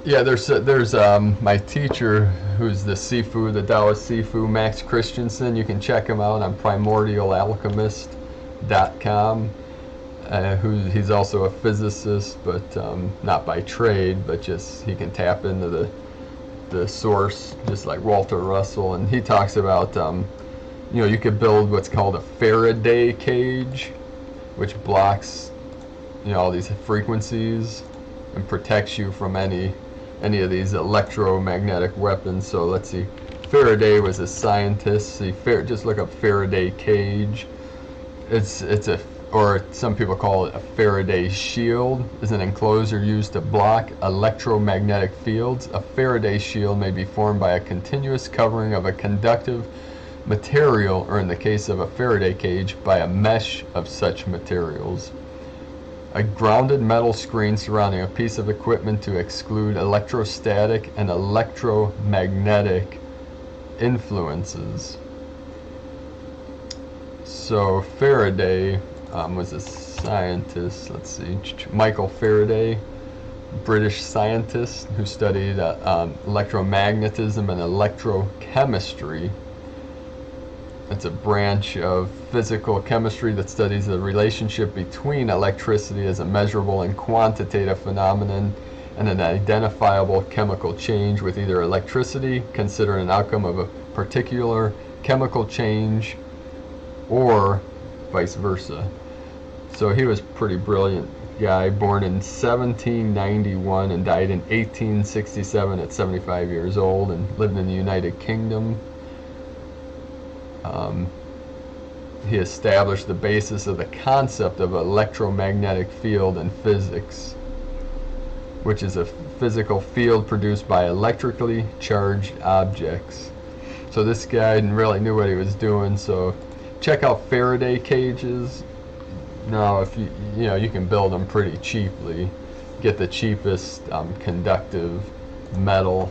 Yeah, there's my teacher who's the Sifu, the Taoist Sifu, Max Christensen. You can check him out on primordialalchemist.com. He's also a physicist, but not by trade, but just he can tap into the source, just like Walter Russell. And he talks about you know, you could build what's called a Faraday cage, which blocks, you know, all these frequencies and protects you from any of these electromagnetic weapons. So let's see, Faraday was a scientist. See, just look up Faraday cage. It's a, or some people call it a Faraday shield, is an enclosure used to block electromagnetic fields. A Faraday shield may be formed by a continuous covering of a conductive material, or in the case of a Faraday cage, by a mesh of such materials. A grounded metal screen surrounding a piece of equipment to exclude electrostatic and electromagnetic influences. So Faraday was a scientist, let's see, Michael Faraday, British scientist who studied electromagnetism and electrochemistry. It's a branch of physical chemistry that studies the relationship between electricity as a measurable and quantitative phenomenon and an identifiable chemical change with either electricity, considered an outcome of a particular chemical change, or vice versa. So he was a pretty brilliant guy, born in 1791 and died in 1867 at 75 years old, and lived in the United Kingdom. He established the basis of the concept of electromagnetic field in physics, which is a physical field produced by electrically charged objects. So this guy really knew what he was doing. So check out Faraday cages. Now, if you know, you can build them pretty cheaply. Get the cheapest conductive metal,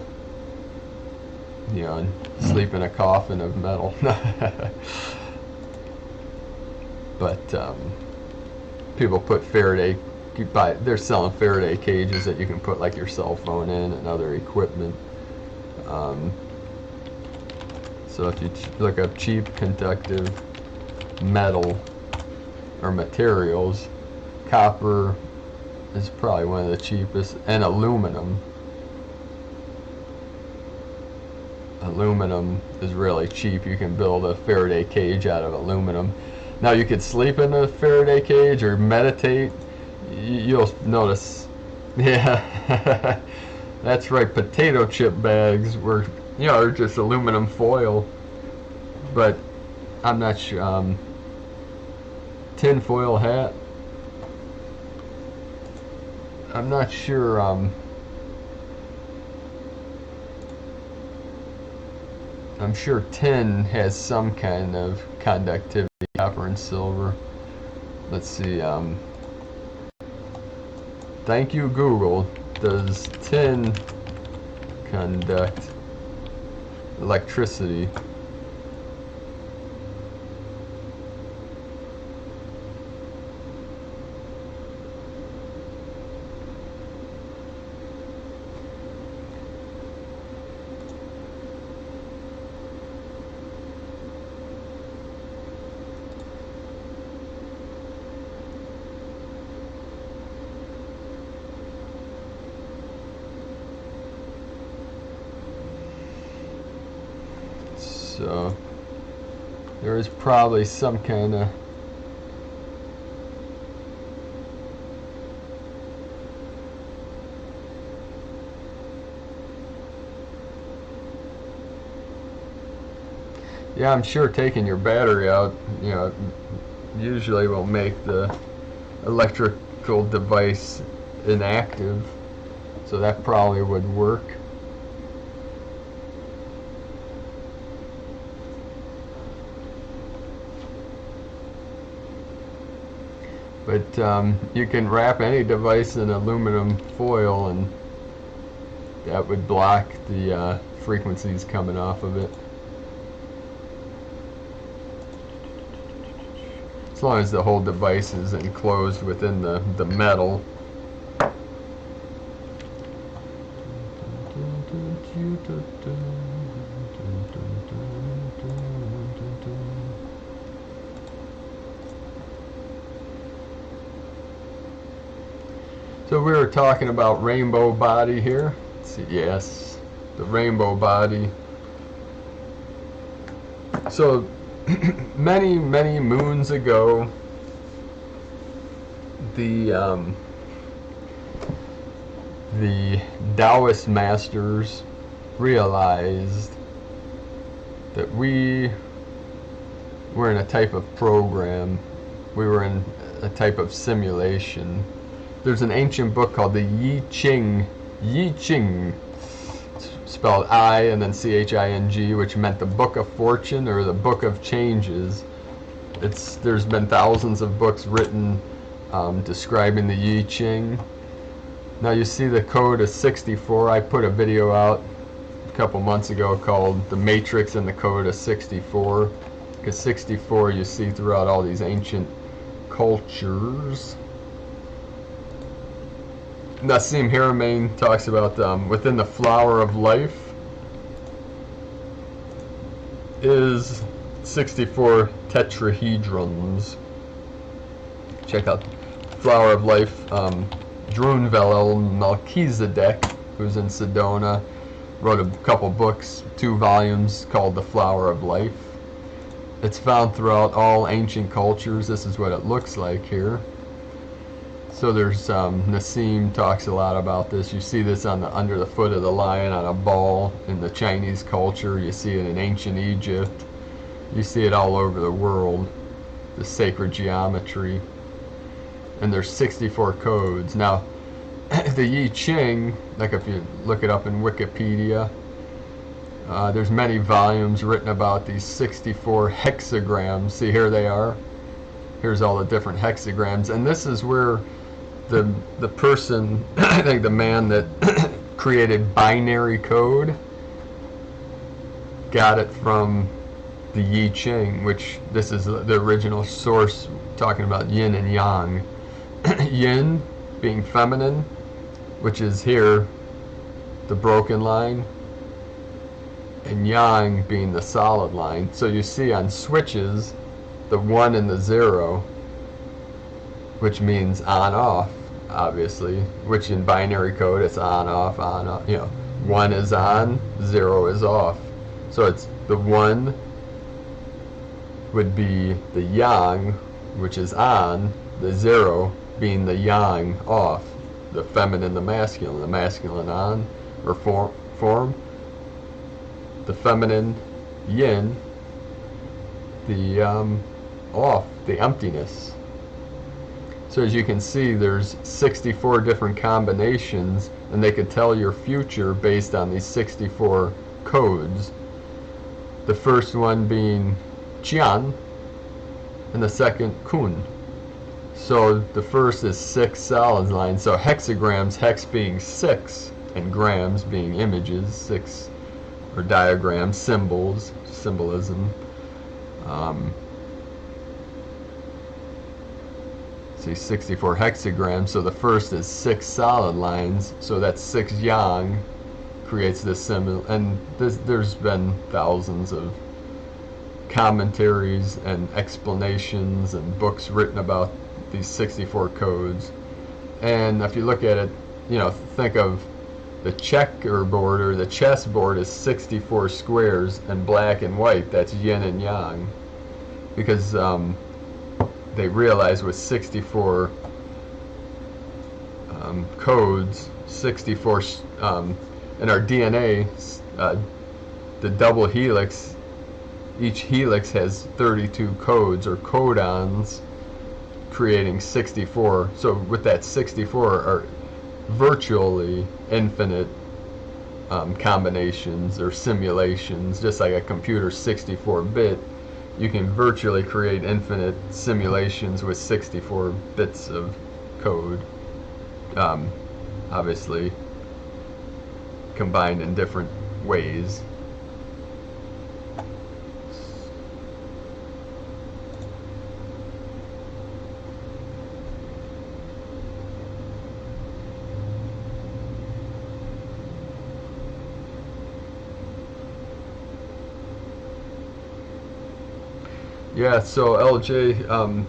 you know, and sleep in a coffin of metal. But people put Faraday, they're selling Faraday cages that you can put like your cell phone in and other equipment. So if you look up cheap conductive metal or materials, copper is probably one of the cheapest, and aluminum. Aluminum is really cheap. You can build a Faraday cage out of aluminum. Now you could sleep in a Faraday cage or meditate. You'll notice, yeah, that's right, potato chip bags were, you know, are just aluminum foil. But I'm not sure, tin foil hat, I'm not sure, I'm sure tin has some kind of conductivity, copper and silver. Let's see, thank you Google, does tin conduct electricity? So there is probably some kind of yeah, I'm sure taking your battery out, you know, usually will make the electrical device inactive, so that probably would work. But you can wrap any device in aluminum foil and that would block the frequencies coming off of it. As long as the whole device is enclosed within the metal. So we were talking about rainbow body here. Let's see, yes, the rainbow body. So many moons ago, the Taoist masters realized that we were in a type of program. We were in a type of simulation. There's an ancient book called the Ching, spelled I and then CHING, which meant the Book of Fortune or the Book of Changes. There's been thousands of books written describing the Yi Ching. Now you see the code is 64. I put a video out a couple months ago called The Matrix and the Code of 64, because 64 you see throughout all these ancient cultures. Nassim Haramein talks about within the flower of life is 64 tetrahedrons. Check out Flower of Life. Drunvalo Melchizedek, who's in Sedona, wrote a couple books, 2 volumes called The Flower of Life. It's found throughout all ancient cultures. This is what it looks like here. So there's Nassim talks a lot about this. You see this on under the foot of the lion on a ball in the Chinese culture. You see it in ancient Egypt. You see it all over the world, the sacred geometry. And there's 64 codes. Now, the Yi Ching, like if you look it up in Wikipedia, there's many volumes written about these 64 hexagrams. See, here they are. Here's all the different hexagrams. And this is where the person, I think the man that created binary code, got it from the Yi Ching, which this is the original source talking about yin and yang. Yin being feminine, which is here, the broken line, and yang being the solid line. So you see on switches, the 1 and the 0, which means on off, obviously, which in binary code it's on off, you know, 1 is on, 0 is off. So it's the 1 would be the yang, which is on, the 0 being the yang off, the feminine, the masculine on, or form, the feminine yin, the off, the emptiness. So as you can see, there's 64 different combinations, and they could tell your future based on these 64 codes. The first one being Qian, and the second Kun. So the first is 6 solid lines. So hexagrams, hex being 6, and grams being images, 6, or diagrams, symbols, symbolism. See, 64 hexagrams. So the first is 6 solid lines. So that's 6 yang creates this symbol. And there's been thousands of commentaries and explanations and books written about these 64 codes. And if you look at it, you know, think of the checkerboard or the chessboard is 64 squares and black and white. That's yin and yang, because they realize with 64 codes, 64 in our DNA, the double helix, each helix has 32 codes or codons, creating 64. So with that 64 are virtually infinite combinations or simulations. Just like a computer 64-bit, you can virtually create infinite simulations with 64 bits of code, obviously combined in different ways. Yeah, so LJ,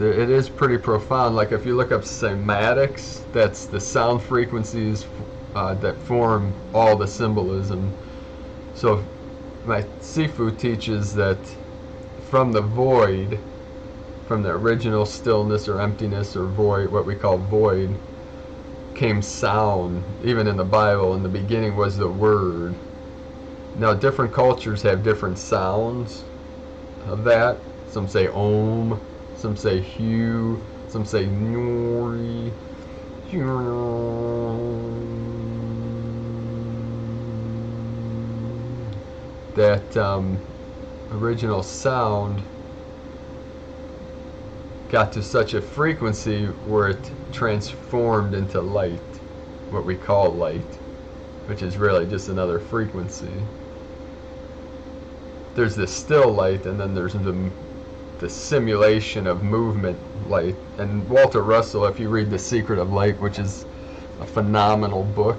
it is pretty profound. Like if you look up cymatics, that's the sound frequencies that form all the symbolism. So my Sifu teaches that from the void, from the original stillness or emptiness or void, what we call void, came sound. Even in the Bible, in the beginning was the Word. Now different cultures have different sounds of that. Some say Om, some say Hu, some say Nori. That original sound got to such a frequency where it transformed into light, what we call light, which is really just another frequency. There's the still light, and then there's the simulation of movement light. And Walter Russell, if you read The Secret of Light, which is a phenomenal book,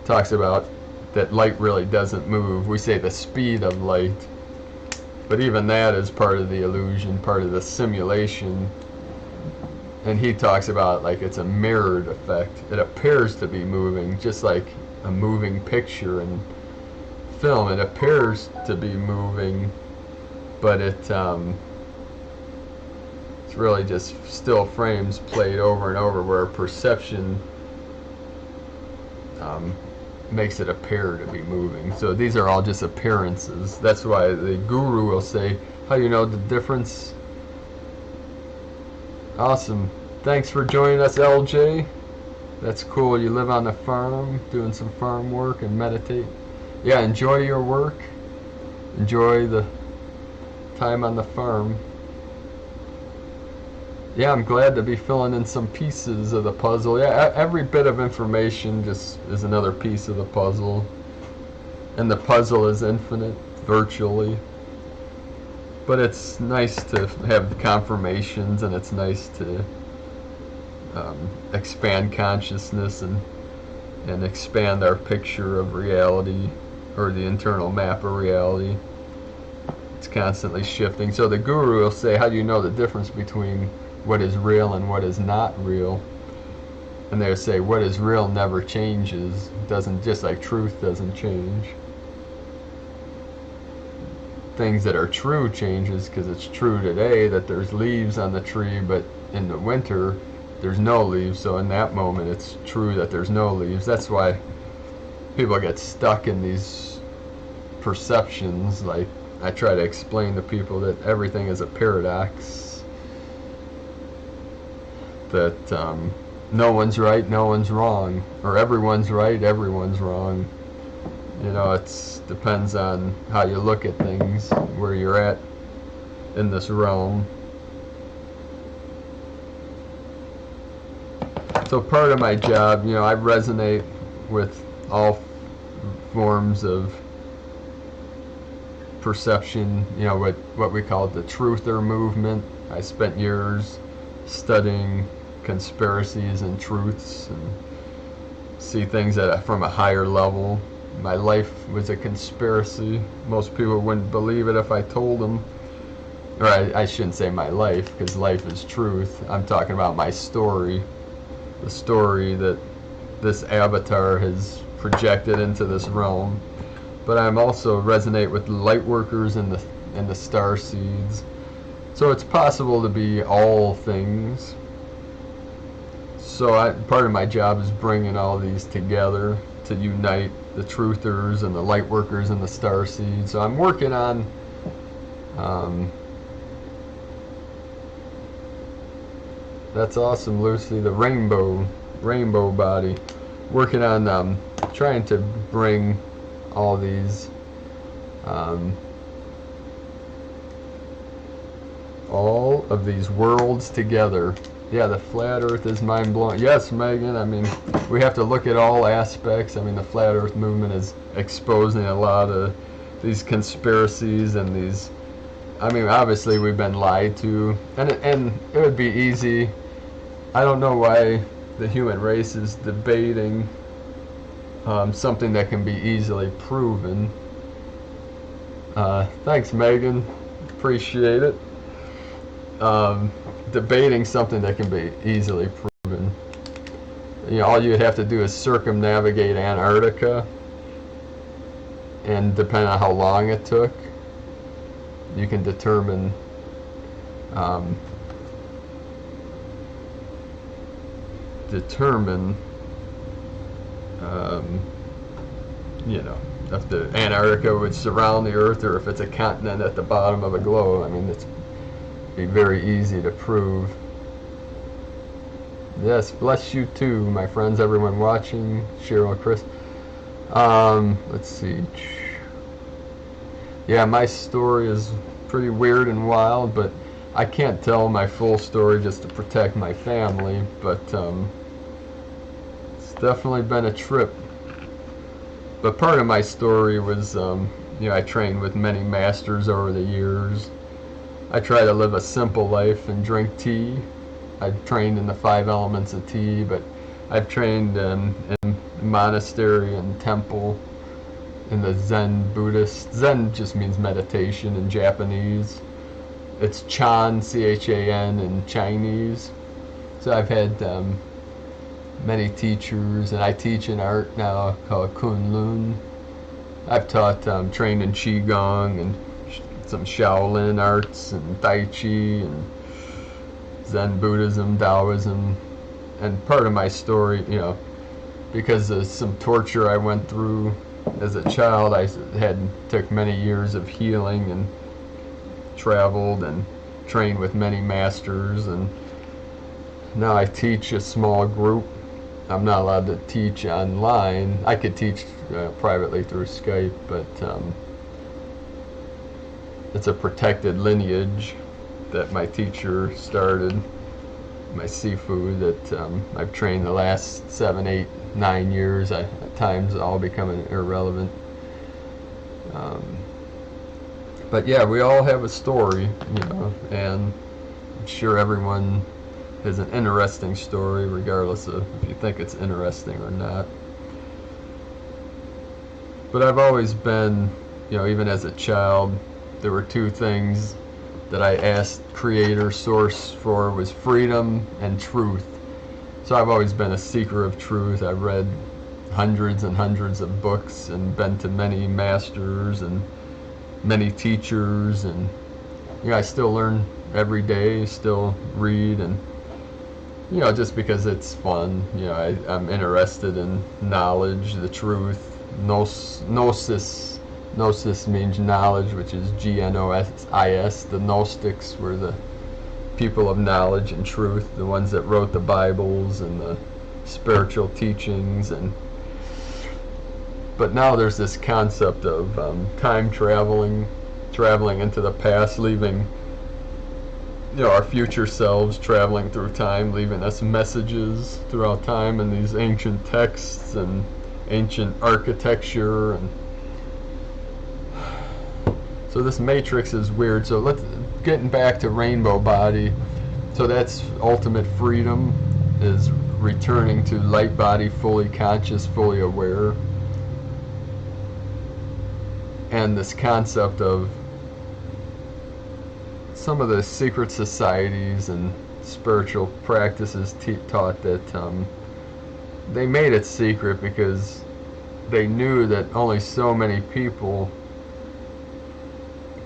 talks about that light really doesn't move. We say the speed of light, but even that is part of the illusion, part of the simulation. And he talks about like it's a mirrored effect. It appears to be moving, just like a moving picture and film. It appears to be moving, but it's really just still frames played over and over, where perception makes it appear to be moving. So these are all just appearances. That's why the guru will say, how do you know the difference? Awesome. Thanks for joining us, LJ. That's cool. You live on the farm, doing some farm work and meditate. Yeah, enjoy your work. Enjoy the time on the farm. Yeah, I'm glad to be filling in some pieces of the puzzle. Yeah, every bit of information just is another piece of the puzzle. And the puzzle is infinite, virtually. But it's nice to have confirmations, and it's nice to expand consciousness and expand our picture of reality, or the internal map of reality. It's constantly shifting. So the guru will say, how do you know the difference between what is real and what is not real? And they'll say, what is real never changes. It doesn't, just like truth doesn't change. Things that are true changes, because it's true today that there's leaves on the tree, but in the winter there's no leaves. So in that moment it's true that there's no leaves. That's why people get stuck in these perceptions. Like I try to explain to people that everything is a paradox, that no one's right, no one's wrong, or everyone's right, everyone's wrong. You know, it depends on how you look at things, where you're at in this realm. So part of my job, you know, I resonate with all forms of perception, you know, what we call the truther movement. I spent years studying conspiracies and truths and see things from a higher level. My life was a conspiracy. Most people wouldn't believe it if I told them. Or I shouldn't say my life, because life is truth. I'm talking about my story. The story that this avatar has projected into this realm. But I'm also resonate with the Lightworkers and the Starseeds. So it's possible to be all things. So part of my job is bringing all these together to unite the Truthers and the Lightworkers and the Starseeds. So I'm working on that's awesome, Lucy. The rainbow body. Working on trying to bring all these all of these worlds together. Yeah, the flat earth is mind-blowing. Yes, Megan, I mean, we have to look at all aspects. I mean, the flat earth movement is exposing a lot of these conspiracies and these, I mean, obviously we've been lied to, and it would be easy. I don't know why the human race is debating something that can be easily proven. Thanks, Megan. Appreciate it. Debating something that can be easily proven. You know, all you'd have to do is circumnavigate Antarctica, and depending on how long it took, you can determine you know, if the Antarctica would surround the Earth, or if it's a continent at the bottom of a globe. I mean, it's be very easy to prove. Yes, bless you too, my friends, everyone watching, Cheryl, Chris. Let's see. Yeah, my story is pretty weird and wild, but I can't tell my full story just to protect my family, but it's definitely been a trip. But part of my story was, you know, I trained with many masters over the years. I try to live a simple life and drink tea. I've trained in the 5 elements of tea, but I've trained in monastery and temple, in the Zen Buddhist. Zen just means meditation in Japanese. It's Chan, C-H-A-N, in Chinese. So I've had many teachers, and I teach an art now called Kunlun. I've taught, trained in Qigong and some Shaolin arts and Tai Chi and Zen Buddhism, Taoism. And part of my story, you know, because of some torture I went through as a child, I took many years of healing and traveled and trained with many masters, and now I teach a small group. I'm not allowed to teach online. I could teach privately through Skype, but it's a protected lineage that my teacher started, my Sifu, that I've trained the last 7, 8, 9 years. At times all becoming irrelevant. But yeah, we all have a story, you know, and I'm sure everyone has an interesting story, regardless of if you think it's interesting or not. But I've always been, you know, even as a child, there were 2 things that I asked Creator Source for, was freedom and truth. So I've always been a seeker of truth. I've read hundreds and hundreds of books and been to many masters and many teachers, and you know, I still learn every day, still read, and you know, just because it's fun. You know, I'm interested in knowledge, the truth. Gnosis means knowledge, which is Gnosis. The Gnostics were the people of knowledge and truth, the ones that wrote the Bibles and the spiritual teachings. But now there's this concept of time traveling into the past, leaving, you know, our future selves traveling through time, leaving us messages throughout time in these ancient texts and ancient architecture. And so this matrix is weird. So getting back to rainbow body. So that's ultimate freedom, is returning to light body, fully conscious, fully aware. And this concept of some of the secret societies and spiritual practices taught that they made it secret because they knew that only so many people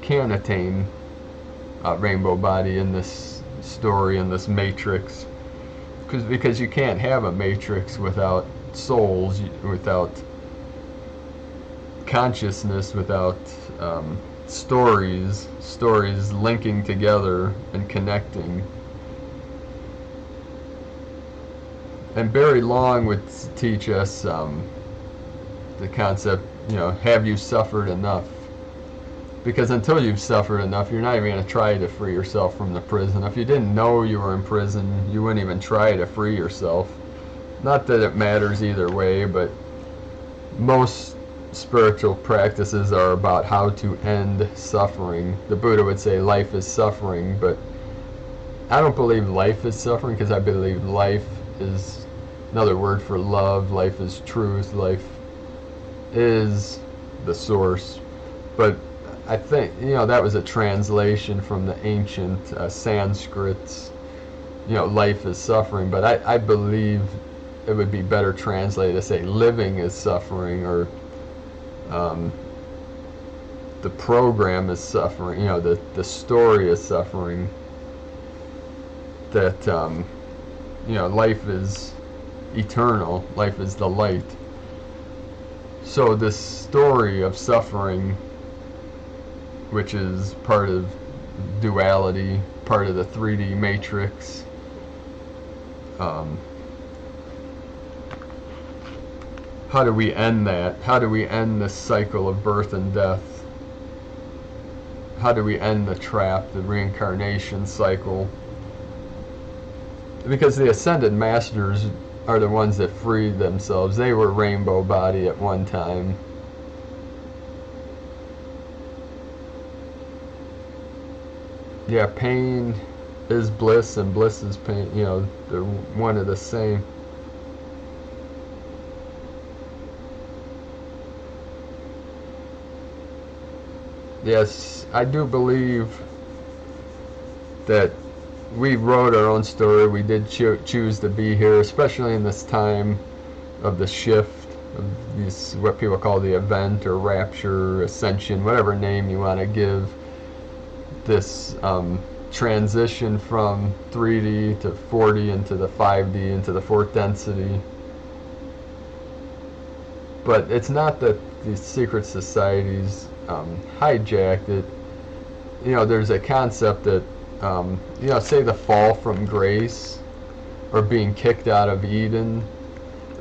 can attain rainbow body in this story, in this matrix, because you can't have a matrix without souls, without consciousness, without stories linking together and connecting. And Barry Long would teach us the concept, have you suffered enough? Because until you've suffered enough, you're not even going to try to free yourself from the prison. If you didn't know you were in prison, you wouldn't even try to free yourself. Not that it matters either way, but most spiritual practices are about how to end suffering. The Buddha would say life is suffering, but I don't believe life is suffering, because I believe life is another word for love. Life is truth. Life is the source. But I think, that was a translation from the ancient Sanskrits. Life is suffering, but I believe it would be better translated to say living is suffering, or the program is suffering, the story is suffering. That, life is eternal, life is the light. So this story of suffering, which is part of duality, part of the 3D matrix, how do we end that? How do we end this cycle of birth and death? How do we end the trap, the reincarnation cycle? Because the Ascended Masters are the ones that freed themselves. They were rainbow body at one time. Yeah, pain is bliss and bliss is pain. They're one and the same. Yes, I do believe that we wrote our own story. We did choose to be here, especially in this time of the shift, of these, what people call the event or rapture, ascension, whatever name you want to give this transition from 3D to 4D into the 5D into the 4th density. But it's not that these secret societies hijacked it. There's a concept that say the fall from grace or being kicked out of Eden.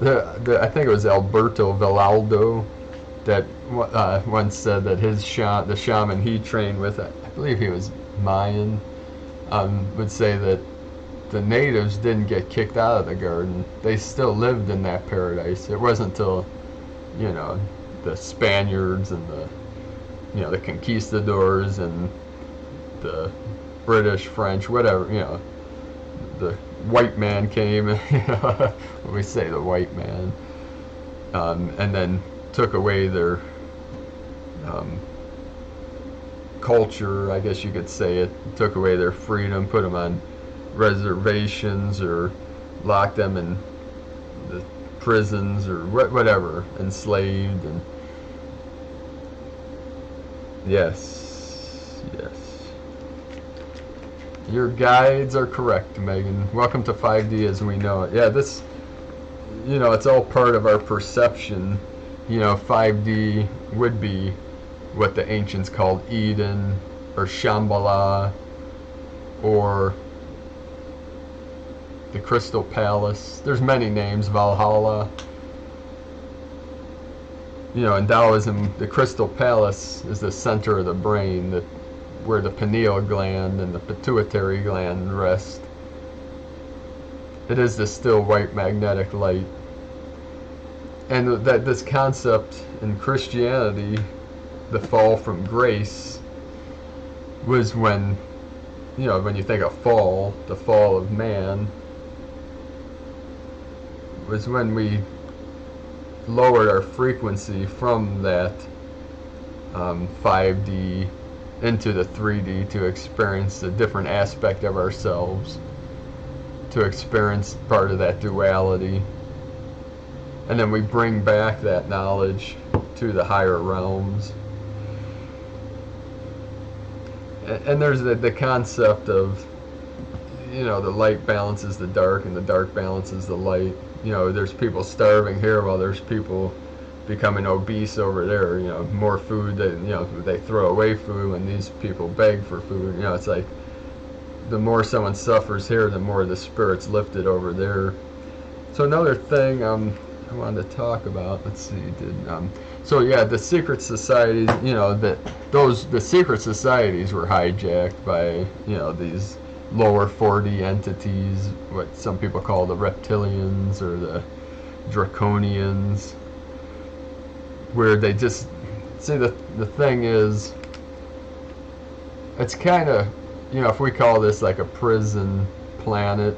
I think it was Alberto Villaldo that once said that the shaman he trained with, I believe he was Mayan, would say that the natives didn't get kicked out of the garden. They still lived in that paradise. It wasn't until, the Spaniards and the conquistadors and the British, French, whatever, the white man came, when we say the white man, and then took away their culture, I guess you could say it, took away their freedom, put them on reservations or locked them in the prisons or whatever, enslaved. And yes, your guides are correct, Megan. Welcome to 5D as we know it. Yeah, this, it's all part of our perception. 5D would be what the ancients called Eden or Shambhala or the Crystal Palace. There's many names, Valhalla. In Taoism, the Crystal Palace is the center of the brain, where the pineal gland and the pituitary gland rest. It is the still white magnetic light. And that this concept in Christianity, the fall from grace, was when, when you think of fall, the fall of man, was when we lowered our frequency from that 5D into the 3D to experience a different aspect of ourselves, to experience part of that duality. and then we bring back that knowledge to the higher realms. And there's the concept of, you know, the light balances the dark and the dark balances the light. You know, there's people starving here while there's people becoming obese over there. You know, more food, you know, they throw away food when these people beg for food. You know, it's like the more someone suffers here, the more the spirit's lifted over there. So another thing I wanted to talk about, let's see, so yeah, the secret societies, you know, the secret societies were hijacked by, you know, these lower 4D entities, what some people call the reptilians or the draconians, where they just, see, the thing is, it's kind of, you know, if we call this like a prison planet,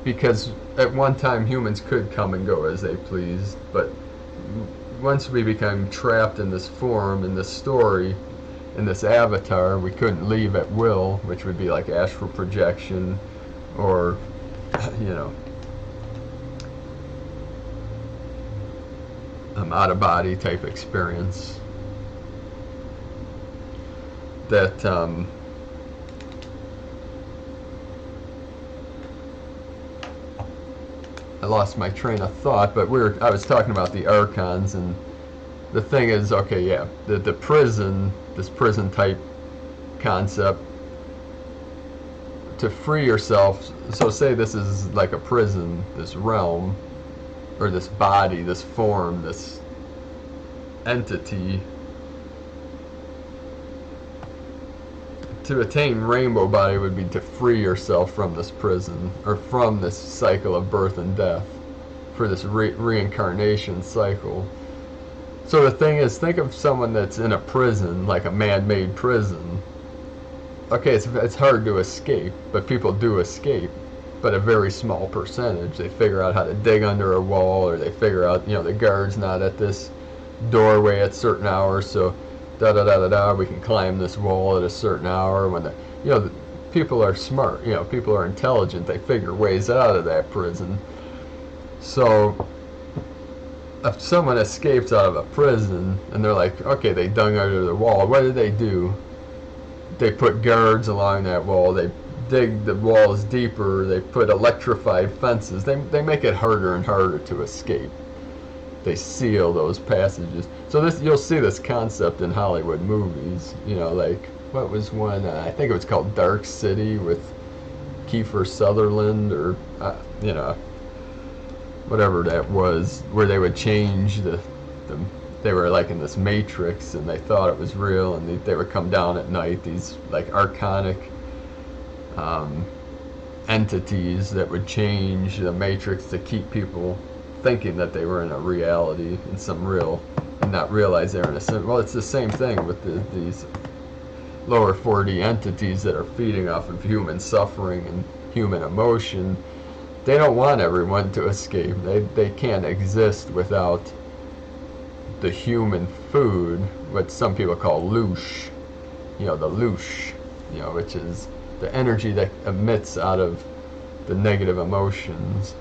because at one time humans could come and go as they pleased, but once we became trapped in this form, in this story, in this avatar, we couldn't leave at will, which would be like astral projection or, you know, out-of-body type experience. That I lost my train of thought, but I was talking about the archons, and the thing is, okay, yeah, the prison, this prison type concept, to free yourself, so say this is like a prison, this realm, or this body, this form, this entity. To attain rainbow body would be to free yourself from this prison, or from this cycle of birth and death, for this reincarnation cycle. So the thing is, think of someone that's in a prison, like a man-made prison. Okay, it's hard to escape, but people do escape, but a very small percentage. They figure out how to dig under a wall, or they figure out, you know, the guard's not at this doorway at certain hours, so we can climb this wall at a certain hour. When the people are smart, you know, people are intelligent, they figure ways out of that prison. So if someone escapes out of a prison and they're like, okay, they dug under the wall, what do? They put guards along that wall, they dig the walls deeper, they put electrified fences, they make it harder and harder to escape. They seal those passages. So you'll see this concept in Hollywood movies. You know, like, what was one? I think it was called Dark City with Kiefer Sutherland, or you know, whatever that was, where they would change they were like in this matrix and they thought it was real, and they would come down at night, these like archonic entities that would change the matrix to keep people thinking that they were in a reality, in some real, and not realize they're in a sim. Well, it's the same thing with these lower 4D entities that are feeding off of human suffering and human emotion. They don't want everyone to escape. They can't exist without the human food, what some people call loosh. You know, the loosh, you know, which is the energy that emits out of the negative emotions.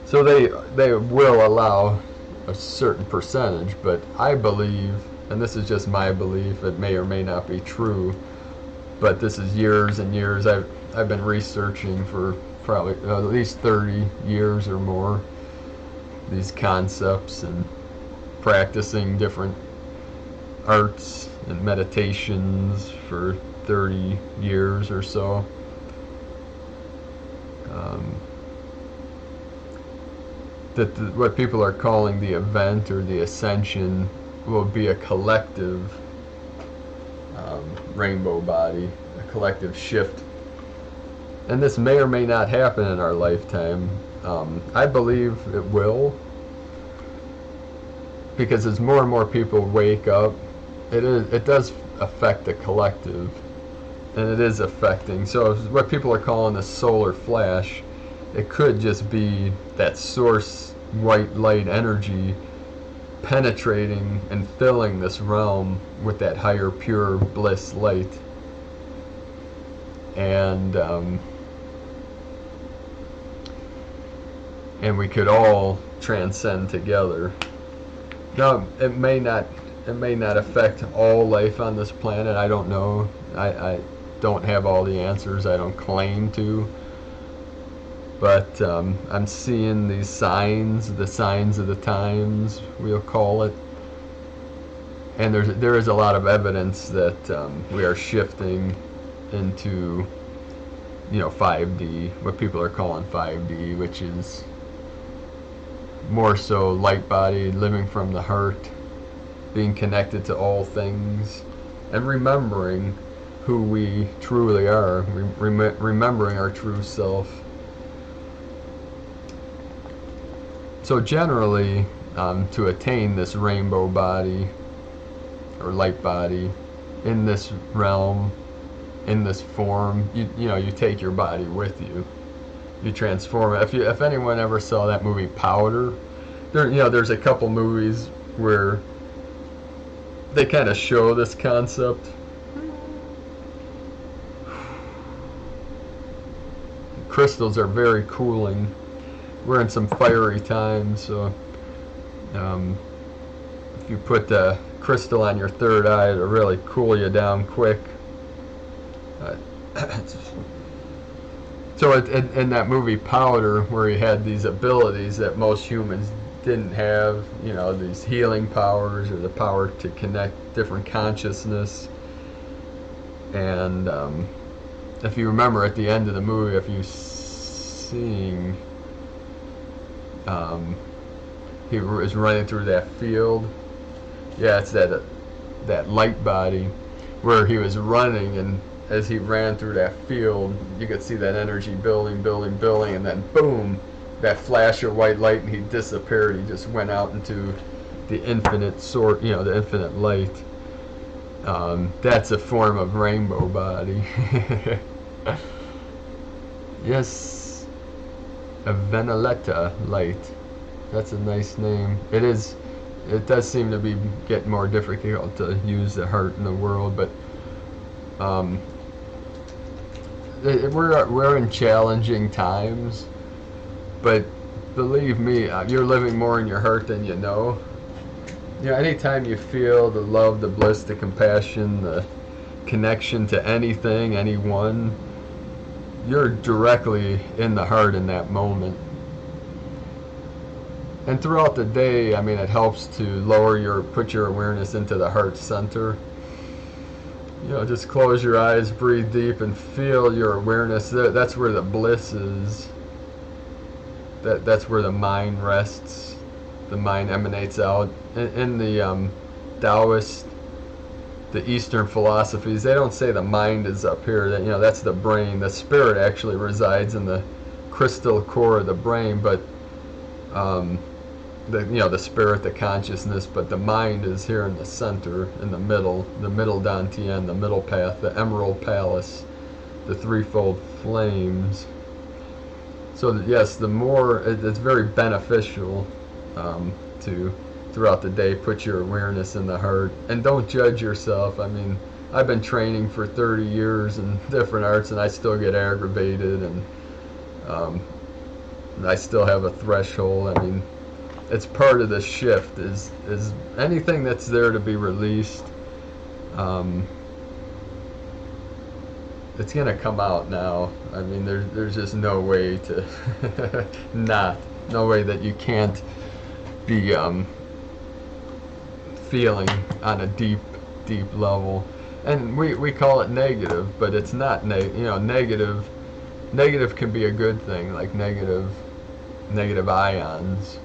So they will allow a certain percentage, but I believe, and this is just my belief, it may or may not be true, but this is years and years. I've been researching for probably at least 30 years or more these concepts, and practicing different arts and meditations for 30 years or so. That what people are calling the event or the ascension will be a collective rainbow body, a collective shift. And this may or may not happen in our lifetime. I believe it will, because as more and more people wake up, it does affect the collective, and it is affecting. So what people are calling the solar flash, it could just be that source white light energy penetrating and filling this realm with that higher pure bliss light. and we could all transcend together. Now, it may not affect all life on this planet. I don't know. I don't have all the answers. I don't claim to. But I'm seeing these signs, the signs of the times, we'll call it. And there is a lot of evidence that we are shifting into, 5D, what people are calling 5D, which is more so light body, living from the heart, being connected to all things, and remembering who we truly are, remembering our true self. So generally, to attain this rainbow body, or light body, in this realm, in this form, you take your body with you. You transform it. If anyone ever saw that movie Powder, there's a couple movies where they kind of show this concept. Crystals are very cooling. We're in some fiery times, so if you put the crystal on your third eye, it'll really cool you down quick. So in that movie Powder, where he had these abilities that most humans didn't have, these healing powers, or the power to connect different consciousness. And if you remember at the end of the movie, if you seeing, he was running through that field. Yeah, it's that light body where he was running, and as he ran through that field, you could see that energy building, and then boom, that flash of white light, and he disappeared. He just went out into the infinite the infinite light. That's a form of rainbow body. Yes, a Venaletta light. That's a nice name. It is. It does seem to be getting more difficult to use the heart in the world, but we're in challenging times. But believe me, you're living more in your heart than you know. Anytime you feel the love, the bliss, the compassion, the connection to anything, anyone, you're directly in the heart in that moment. And throughout the day, it helps to put your awareness into the heart center. Just close your eyes, breathe deep, and feel your awareness there. That's where the bliss is. That's where the mind rests. The mind emanates out. In the Taoist, the Eastern philosophies, they don't say the mind is up here. That's the brain. The spirit actually resides in the crystal core of the brain, but the spirit, the consciousness, but the mind is here in the center, in the middle Dantian, the middle path, the Emerald Palace, the threefold flames. So yes, the more, it's very beneficial to, throughout the day, put your awareness in the heart, and don't judge yourself. I've been training for 30 years in different arts, and I still get aggravated, and I still have a threshold. It's part of the shift, is anything that's there to be released, it's gonna come out now. There's just no way to no way that you can't be feeling on a deep level. And we call it negative, but it's not negative can be a good thing, like negative ions.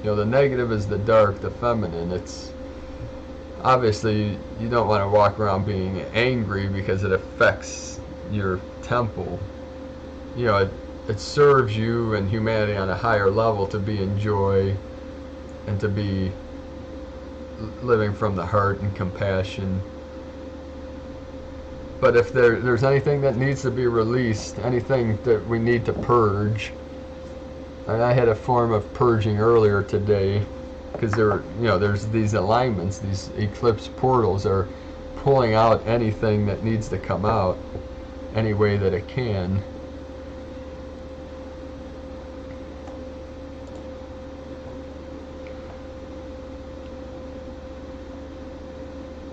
The negative is the dark, the feminine. It's obviously, you don't want to walk around being angry because it affects your temple. It serves you and humanity on a higher level to be in joy and to be living from the heart and compassion. But if there's anything that needs to be released, anything that we need to purge, and I had a form of purging earlier today, because there's these alignments, these eclipse portals are pulling out anything that needs to come out. any way that it can.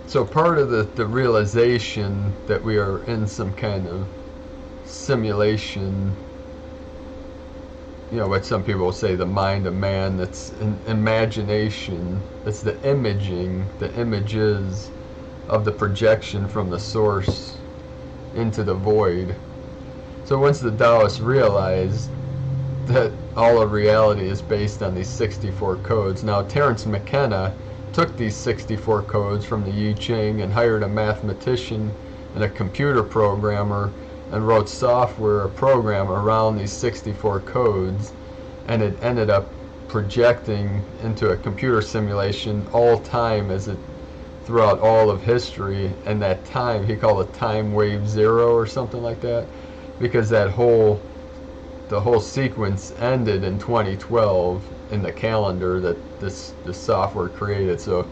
So part of the realization that we are in some kind of simulation, you know, what some people will say the mind of man, that's an imagination, it's the imaging, the images of the projection from the source into the void. So once the Taoists realized that all of reality is based on these 64 codes, now Terence McKenna took these 64 codes from the I Ching and hired a mathematician and a computer programmer and wrote software, a program around these 64 codes, and it ended up projecting into a computer simulation all time as it throughout all of history. And that time he called it time wave 0 or something like that, because the whole sequence ended in 2012 in the calendar that this software created. So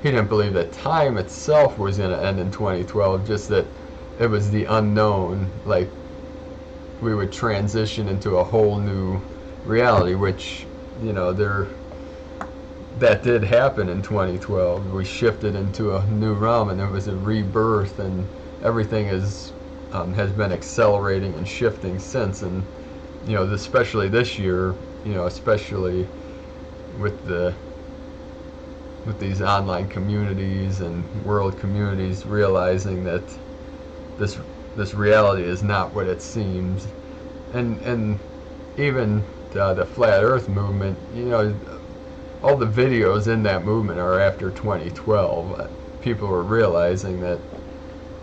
he didn't believe that time itself was going to end in 2012, just that it was the unknown, like we would transition into a whole new reality, which, you know, that did happen in 2012. We shifted into a new realm, and it was a rebirth, and everything has been accelerating and shifting since. And, you know, especially this year, you know, especially with these online communities and world communities realizing that this reality is not what it seems, and even the flat Earth movement, you know, all the videos in that movement are after 2012. People are realizing that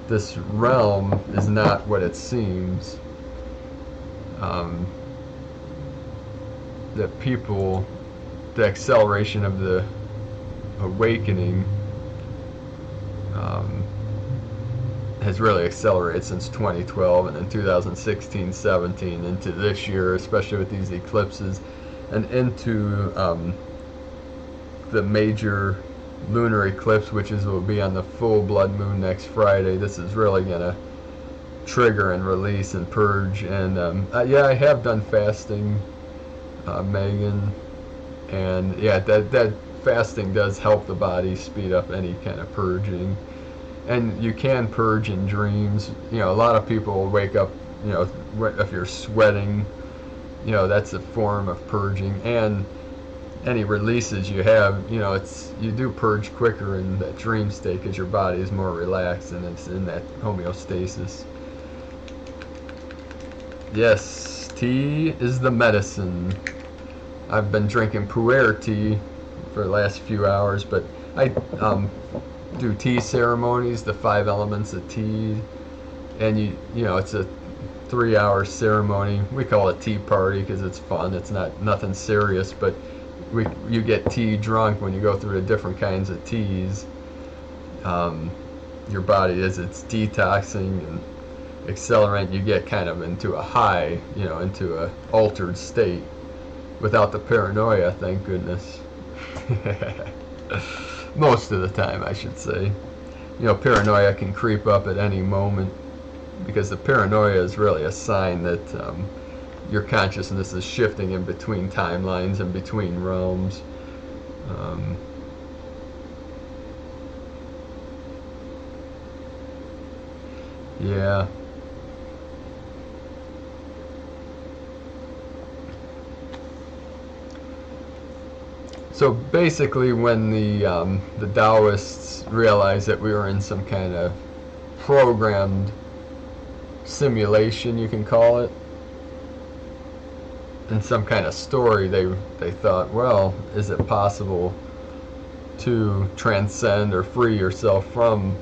this realm is not what it seems. That the acceleration of the awakening has really accelerated since 2012, and in 2016-17 into this year, especially with these eclipses, and into the major lunar eclipse, which will be on the full blood moon next Friday. This is really going to trigger and release and purge. And yeah, I have done fasting, Megan, and yeah, that fasting does help the body speed up any kind of purging. And you can purge in dreams. You know, a lot of people wake up, you know, if you're sweating, you know, that's a form of purging. And any releases you have, you know, you do purge quicker in that dream state because your body is more relaxed and it's in that homeostasis. Yes, tea is the medicine. I've been drinking pu'er tea for the last few hours, but I do tea ceremonies, the 5 elements of tea, and you know, it's a 3-hour ceremony. We call it tea party because it's fun. It's nothing serious, but you get tea drunk when you go through the different kinds of teas. Your body it's detoxing and accelerant. You get kind of into a high, you know, into a altered state without the paranoia, thank goodness. Most of the time, I should say. You know, paranoia can creep up at any moment, because the paranoia is really a sign that your consciousness is shifting in between timelines and between realms. Yeah. So basically, when the Taoists realized that we were in some kind of programmed simulation, you can call it, in some kind of story, they thought, well, is it possible to transcend or free yourself from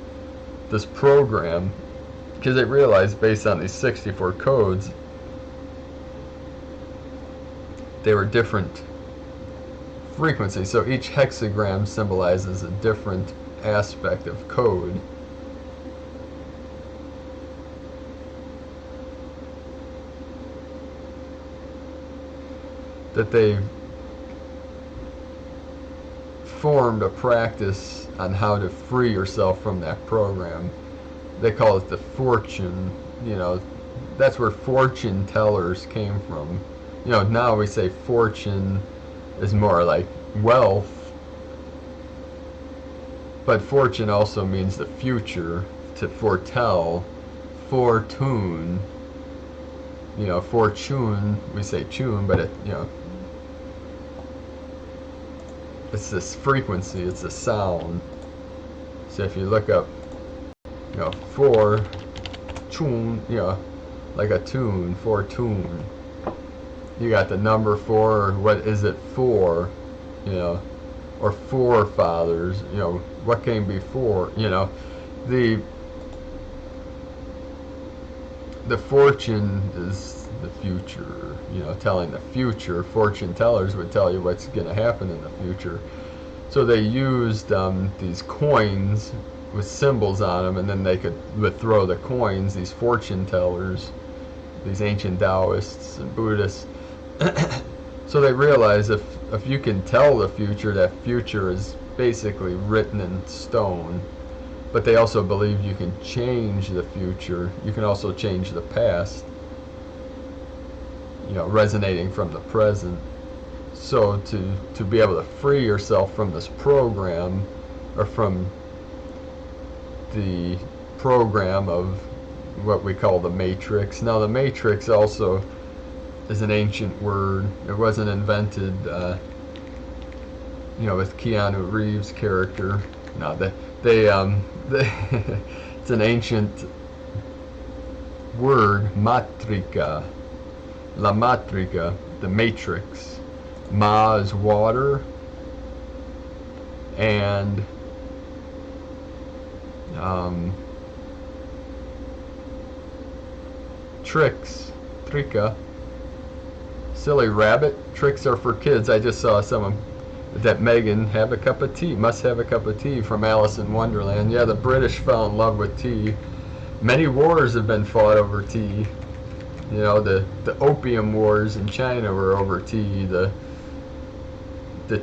this program? Because they realized, based on these 64 codes, they were different frequency. So each hexagram symbolizes a different aspect of code. That they've formed a practice on how to free yourself from that program. they call it the fortune. You know, that's where fortune tellers came from. You know, now we say fortune is more like wealth, but fortune also means the future, to foretell, fortune. You know, fortune, we say tune, but it, you know, it's this frequency, it's a sound. So if you look up, you know, for tune, you know, like a tune, fortune, you got the number 4, or what is it for, you know, or forefathers, you know, what came before, you know, the fortune is the future, you know, telling the future. Fortune tellers would tell you what's going to happen in the future. So they used these coins with symbols on them, and then they would throw the coins, these fortune tellers, these ancient Taoists and Buddhists. So they realized if you can tell the future, that future is basically written in stone. But they also believe you can change the future. You can also change the past, you know, resonating from the present. So to be able to free yourself from this program, or from the program of what we call the Matrix. Now the Matrix also is an ancient word. It wasn't invented, you know, with Keanu Reeves' character. No, it's an ancient word, matrika, la matrika, the matrix. Ma is water, and tricks, trika, silly rabbit. Tricks are for kids. I just saw someone that Megan have a cup of tea, must have a cup of tea, from Alice in Wonderland. Yeah, the British fell in love with tea. Many wars have been fought over tea. You know, the opium wars in China were over tea. The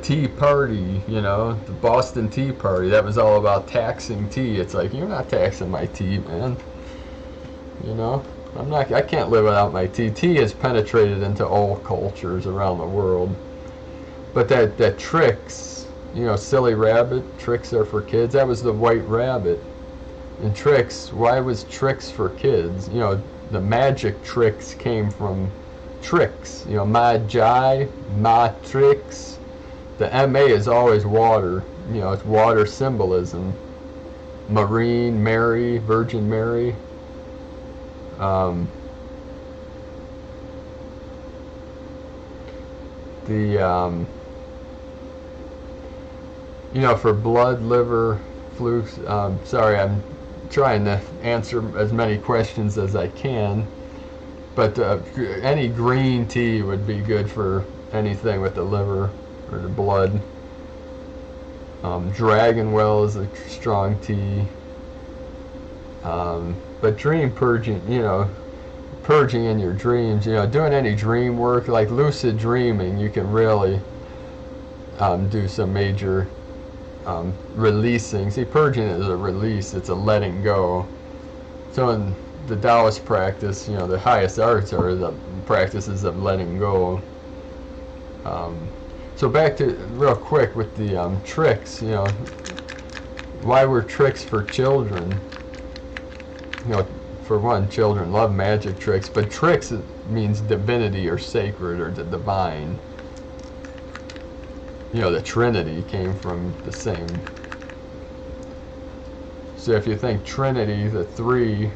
Tea Party, you know, the Boston Tea Party, that was all about taxing tea. It's like, you're not taxing my tea, man. You know, I can't live without my tea. Tea has penetrated into all cultures around the world. But that tricks, you know, silly rabbit, tricks are for kids. That was the white rabbit. And tricks, why was tricks for kids? You know, the magic tricks came from tricks. You know, magi, matrix. The MA is always water. You know, it's water symbolism. Marine, Mary, Virgin Mary. You know, for blood, liver, flukes. Sorry, I'm trying to answer as many questions as I can. But any green tea would be good for anything with the liver or the blood. Dragon well is a strong tea. But dream purging, you know, purging in your dreams, you know, doing any dream work, like lucid dreaming, you can really do some major releasing. See, purging is a release, it's a letting go. So in the Taoist practice, you know, the highest arts are the practices of letting go. So back to, real quick, with the tricks, you know, why were tricks for children? You know, for one, children love magic tricks, but tricks means divinity or sacred or the divine. You know, the Trinity came from the same. So if you think Trinity, the three,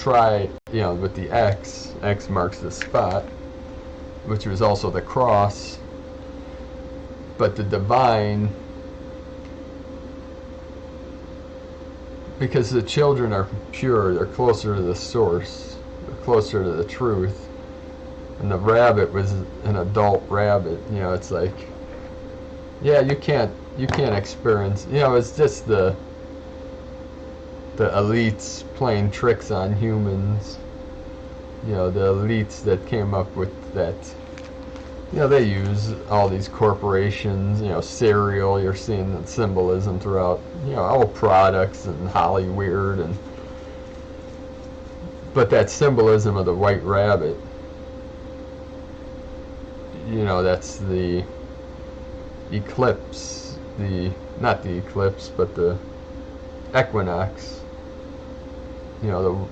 you know, with the X marks the spot, which was also the cross. But the divine, because the children are pure, they're closer to the source, they're closer to the truth. And the rabbit was an adult rabbit. You know, it's like, yeah, you can't experience, you know, it's just the elites playing tricks on humans. You know, the elites that came up with that. You know, they use all these corporations, you know, cereal, you're seeing the symbolism throughout, you know, all products and Hollyweird and But that symbolism of the white rabbit, you know, that's the eclipse, not the eclipse, but the equinox. You know,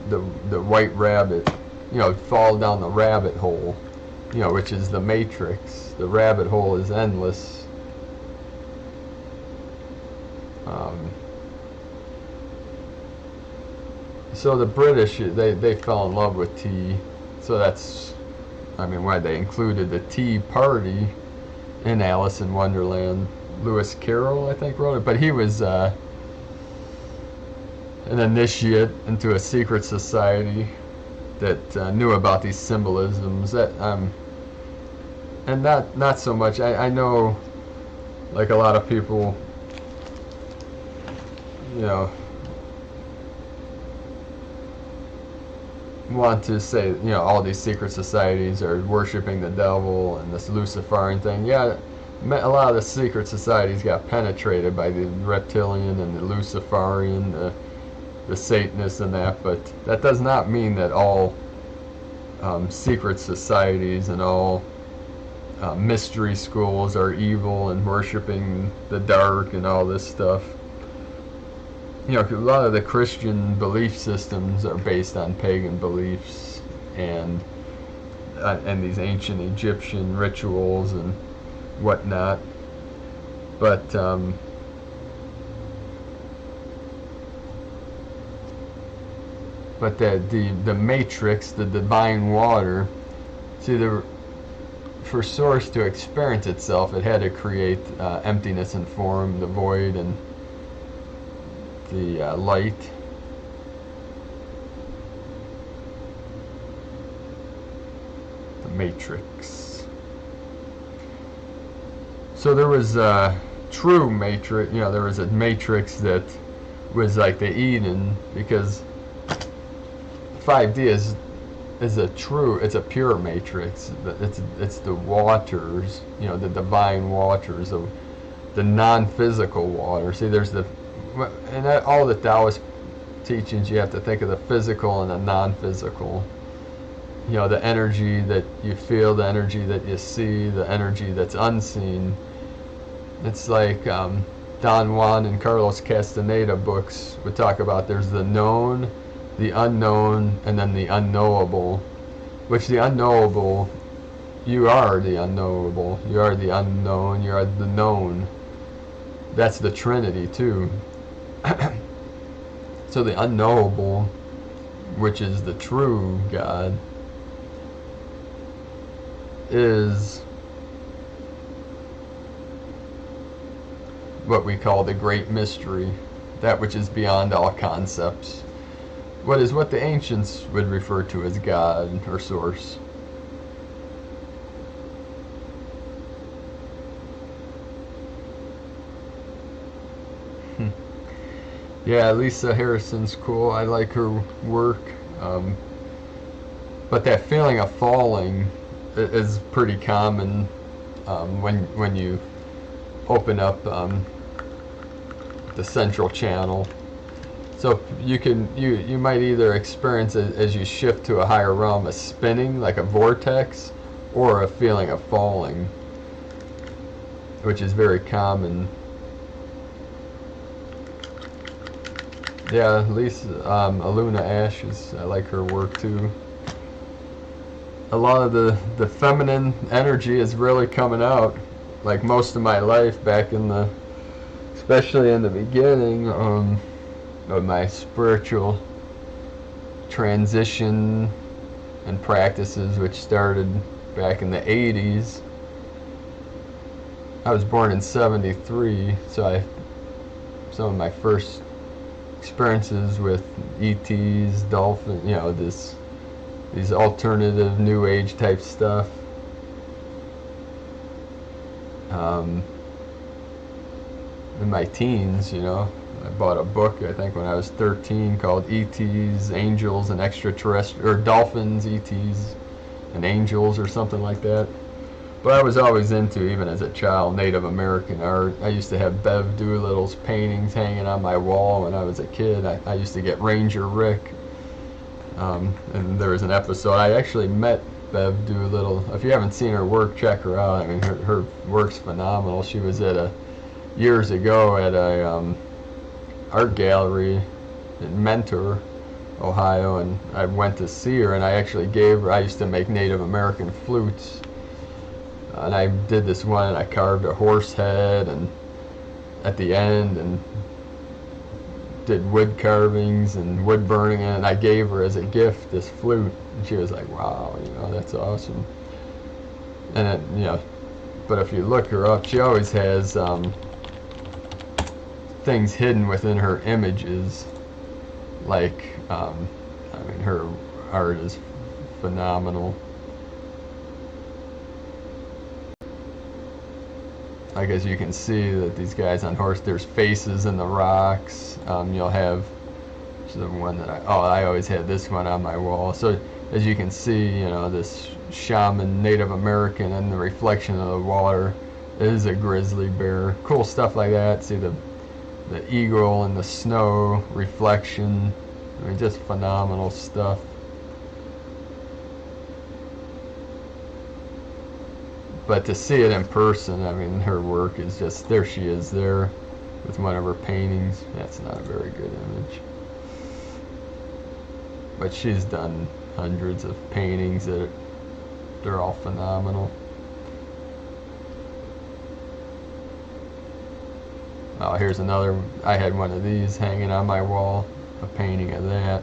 the white rabbit, you know, fall down the rabbit hole, you know, which is the matrix. The rabbit hole is endless. So the British, they fell in love with tea. So that's, I mean, why they included the Tea Party in Alice in Wonderland. Lewis Carroll, I think, wrote it, but he was an initiate into a secret society that knew about these symbolisms. That and not so much. I know, like a lot of people, you know, want to say, you know, all these secret societies are worshiping the devil and this Luciferian thing. Yeah, a lot of the secret societies got penetrated by the reptilian and the Luciferian, the Satanists and that, but that does not mean that all secret societies and all mystery schools are evil and worshiping the dark and all this stuff. You know, a lot of the Christian belief systems are based on pagan beliefs and these ancient Egyptian rituals and whatnot. But the matrix, the divine water, see, for Source to experience itself, it had to create emptiness and form, the void and the light. The matrix. So there was a true matrix, you know, there was a matrix that was like the Eden, because 5D is a true, it's a pure matrix. It's the waters, you know, the divine waters of the non-physical water. See, there's the, and all the Taoist teachings, you have to think of the physical and the non-physical. You know, the energy that you feel, the energy that you see, the energy that's unseen. It's like Don Juan and Carlos Castaneda books would talk about, there's the known, the unknown, and then the unknowable. Which the unknowable, you are the unknowable, you are the unknown, you are the known. That's the Trinity too. So the unknowable, which is the true God, is what we call the great mystery, that which is beyond all concepts. What is what the ancients would refer to as God or Source. Yeah, Lisa Harrison's cool. I like her work. But that feeling of falling is pretty common when you open up the central channel. So you might either experience it as you shift to a higher realm, a spinning like a vortex, or a feeling of falling, which is very common. Yeah, Lisa, Aluna Ashes, I like her work too. A lot of the feminine energy is really coming out. Like most of my life back in the, especially in the beginning of my spiritual transition and practices, which started back in the 80s. I was born in 73, so some of my first experiences with ETs, dolphin, you know, these alternative new age type stuff. In my teens, you know, I bought a book, I think when I was 13, called ETs, Angels and Extraterrestrial, or Dolphins, ETs and Angels, or something like that. But I was always into, even as a child, Native American art. I used to have Bev Doolittle's paintings hanging on my wall when I was a kid. I used to get Ranger Rick. And there was an episode, I actually met Bev Doolittle. If you haven't seen her work, check her out. I mean, her work's phenomenal. She was at years ago at a art gallery in Mentor, Ohio, and I went to see her, and I actually gave her, I used to make Native American flutes, and I did this one, and I carved a horse head and at the end, and did wood carvings and wood burning, and I gave her as a gift this flute, and she was like, wow, you know, that's awesome. And it, you know, but if you look her up, she always has things hidden within her images, like I mean, her art is phenomenal. Like, as you can see, that these guys on horse, there's faces in the rocks. You'll have the one that I always had this one on my wall. So as you can see, you know, this shaman Native American, and the reflection of the water is a grizzly bear. Cool stuff like that. See the eagle in the snow reflection. I mean, just phenomenal stuff. But to see it in person, I mean, her work is just, there she is there with one of her paintings. That's not a very good image. But she's done hundreds of paintings that they're all phenomenal. Oh, here's another. I had one of these hanging on my wall, a painting of that.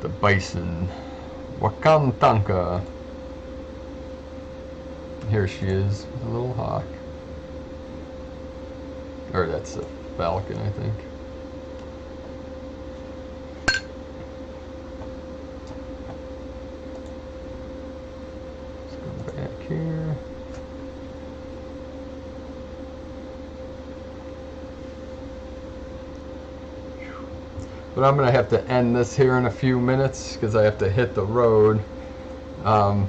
The bison, Wakantanka. Here she is, a little hawk. Or that's a falcon, I think. Let's go back here. But I'm going to have to end this here in a few minutes because I have to hit the road. I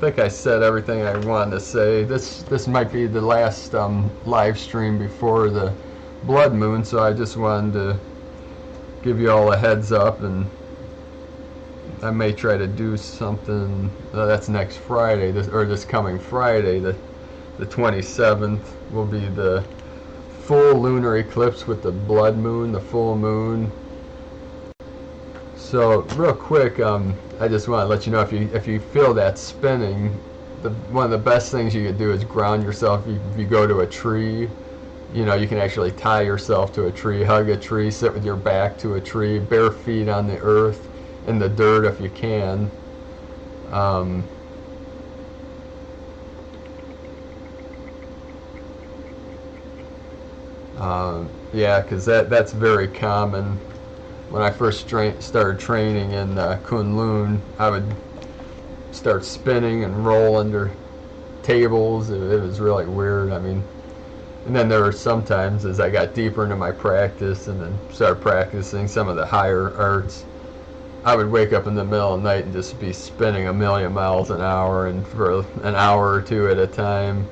think I said everything I wanted to say. This might be the last live stream before the blood moon, so I just wanted to give you all a heads up, and I may try to do something. That's next Friday, this coming Friday, the 27th will be the full lunar eclipse with the blood moon, the full moon. So real quick, I just want to let you know, if you feel that spinning, one of the best things you could do is ground yourself. If you go to a tree, you know, you can actually tie yourself to a tree, hug a tree, sit with your back to a tree, bare feet on the earth, in the dirt if you can. Yeah, because that's very common. When I first started training in Kunlun, I would start spinning and roll under tables. It was really weird. I mean, and then there were sometimes, as I got deeper into my practice and then started practicing some of the higher arts, I would wake up in the middle of the night and just be spinning a million miles an hour, and for an hour or two at a time,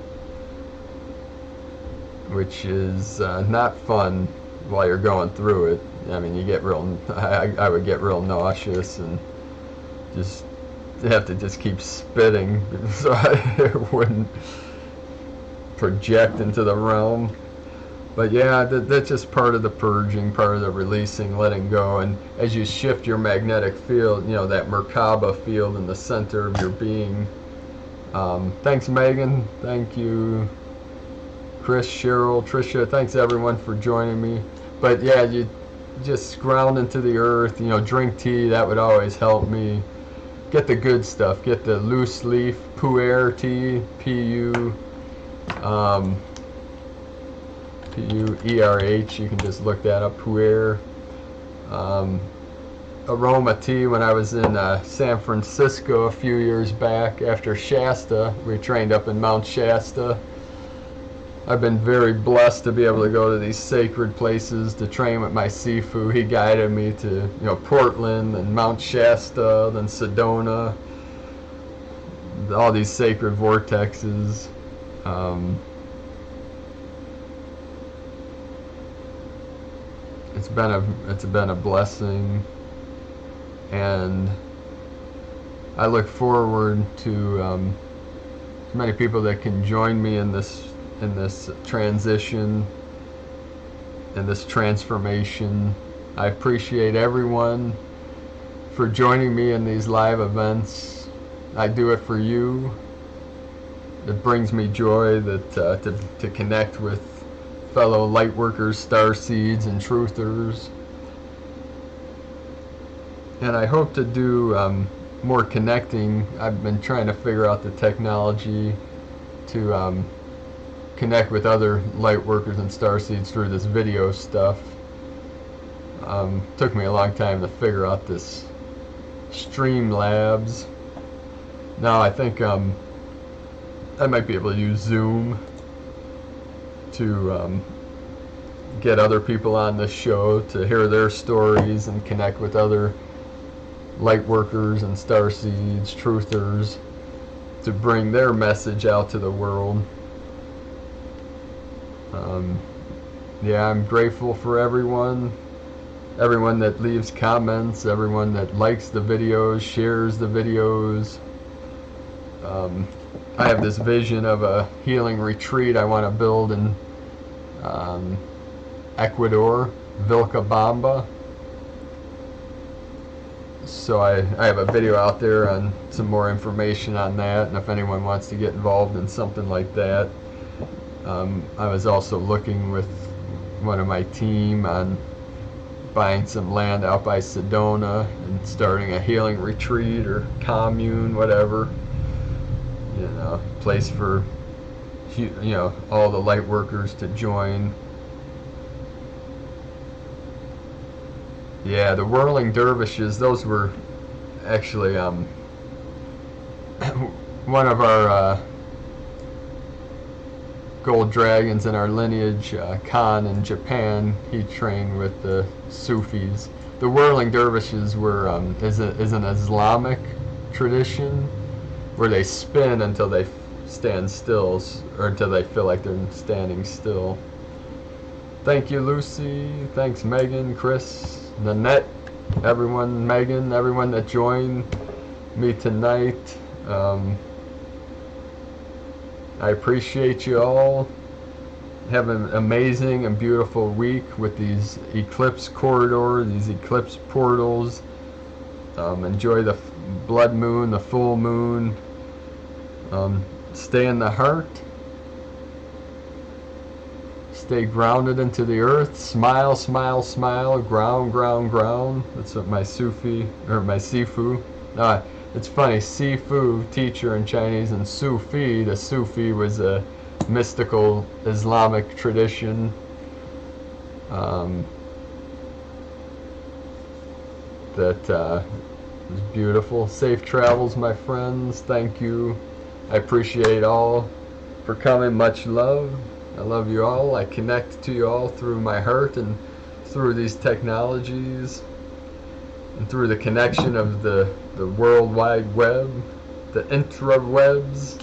which is not fun while you're going through it. I mean, you get real, I would get real nauseous and just have to just keep spitting so I wouldn't project into the realm. But yeah, that's just part of the purging, part of the releasing, letting go. And as you shift your magnetic field, you know, that Merkaba field in the center of your being. Thanks, Megan. Thank you, Chris, Cheryl, Tricia. Thanks everyone for joining me. But yeah, you just ground into the earth, you know, drink tea. That would always help me. Get the good stuff. Get the loose leaf pu'er tea, P-U-E-R-H. You can just look that up, pu'er. Aroma tea. When I was in San Francisco a few years back after Shasta, we trained up in Mount Shasta. I've been very blessed to be able to go to these sacred places to train with my Sifu. He guided me to, you know, Portland and Mount Shasta, then Sedona, all these sacred vortexes. it's been a blessing, and I look forward to as many people that can join me in this transition, in this transformation. I appreciate everyone for joining me in these live events. I do it for you. It brings me joy that to connect with fellow Lightworkers, Starseeds, and Truthers. And I hope to do more connecting. I've been trying to figure out the technology to connect with other Lightworkers and Starseeds through this video stuff. Took me a long time to figure out this Streamlabs. Now I think I might be able to use Zoom to get other people on this show to hear their stories and connect with other Lightworkers and Starseeds, Truthers, to bring their message out to the world. Yeah, I'm grateful for everyone that leaves comments, everyone that likes the videos, shares the videos. I have this vision of a healing retreat I want to build in Ecuador, Vilcabamba. So I have a video out there on some more information on that, and if anyone wants to get involved in something like that. I was also looking with one of my team on buying some land out by Sedona and starting a healing retreat or commune, whatever. You know, place for, you know, all the Lightworkers to join. Yeah, the whirling dervishes, those were actually one of our gold dragons in our lineage, Kahn in Japan. He trained with the Sufis. The whirling dervishes were is an Islamic tradition where they spin until they stand still, or until they feel like they're standing still. Thank you, Lucy. Thanks, Megan, Chris, Nanette, everyone, Megan, everyone that joined me tonight. I appreciate you all. Have an amazing and beautiful week with these eclipse corridors, these eclipse portals. Enjoy the blood moon, the full moon. Stay in the heart. Stay grounded into the earth. Smile, smile, smile. Ground, ground, ground. That's what my Sufi, or my Sifu. It's funny, Sifu, teacher in Chinese, and Sufi, the Sufi was a mystical Islamic tradition. That was beautiful. Safe travels, my friends. Thank you. I appreciate all for coming. Much love. I love you all. I connect to you all through my heart and through these technologies and through the connection of the World Wide Web, the interwebs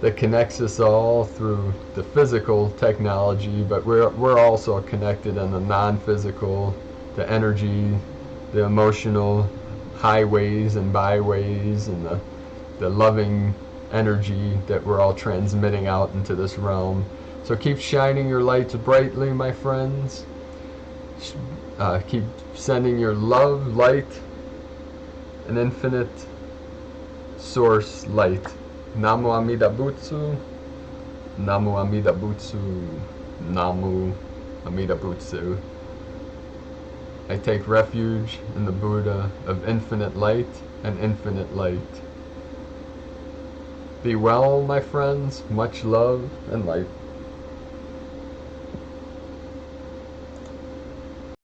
that connects us all through the physical technology, but we're also connected on the non-physical, the energy, the emotional highways and byways, and the loving energy that we're all transmitting out into this realm. So keep shining your lights brightly, my friends. Keep sending your love, light, and infinite source light. Namu Amida Butsu, Namu Amida Butsu, Namu Amida Butsu. I take refuge in the Buddha of infinite light and infinite light. Be well, my friends. Much love and light.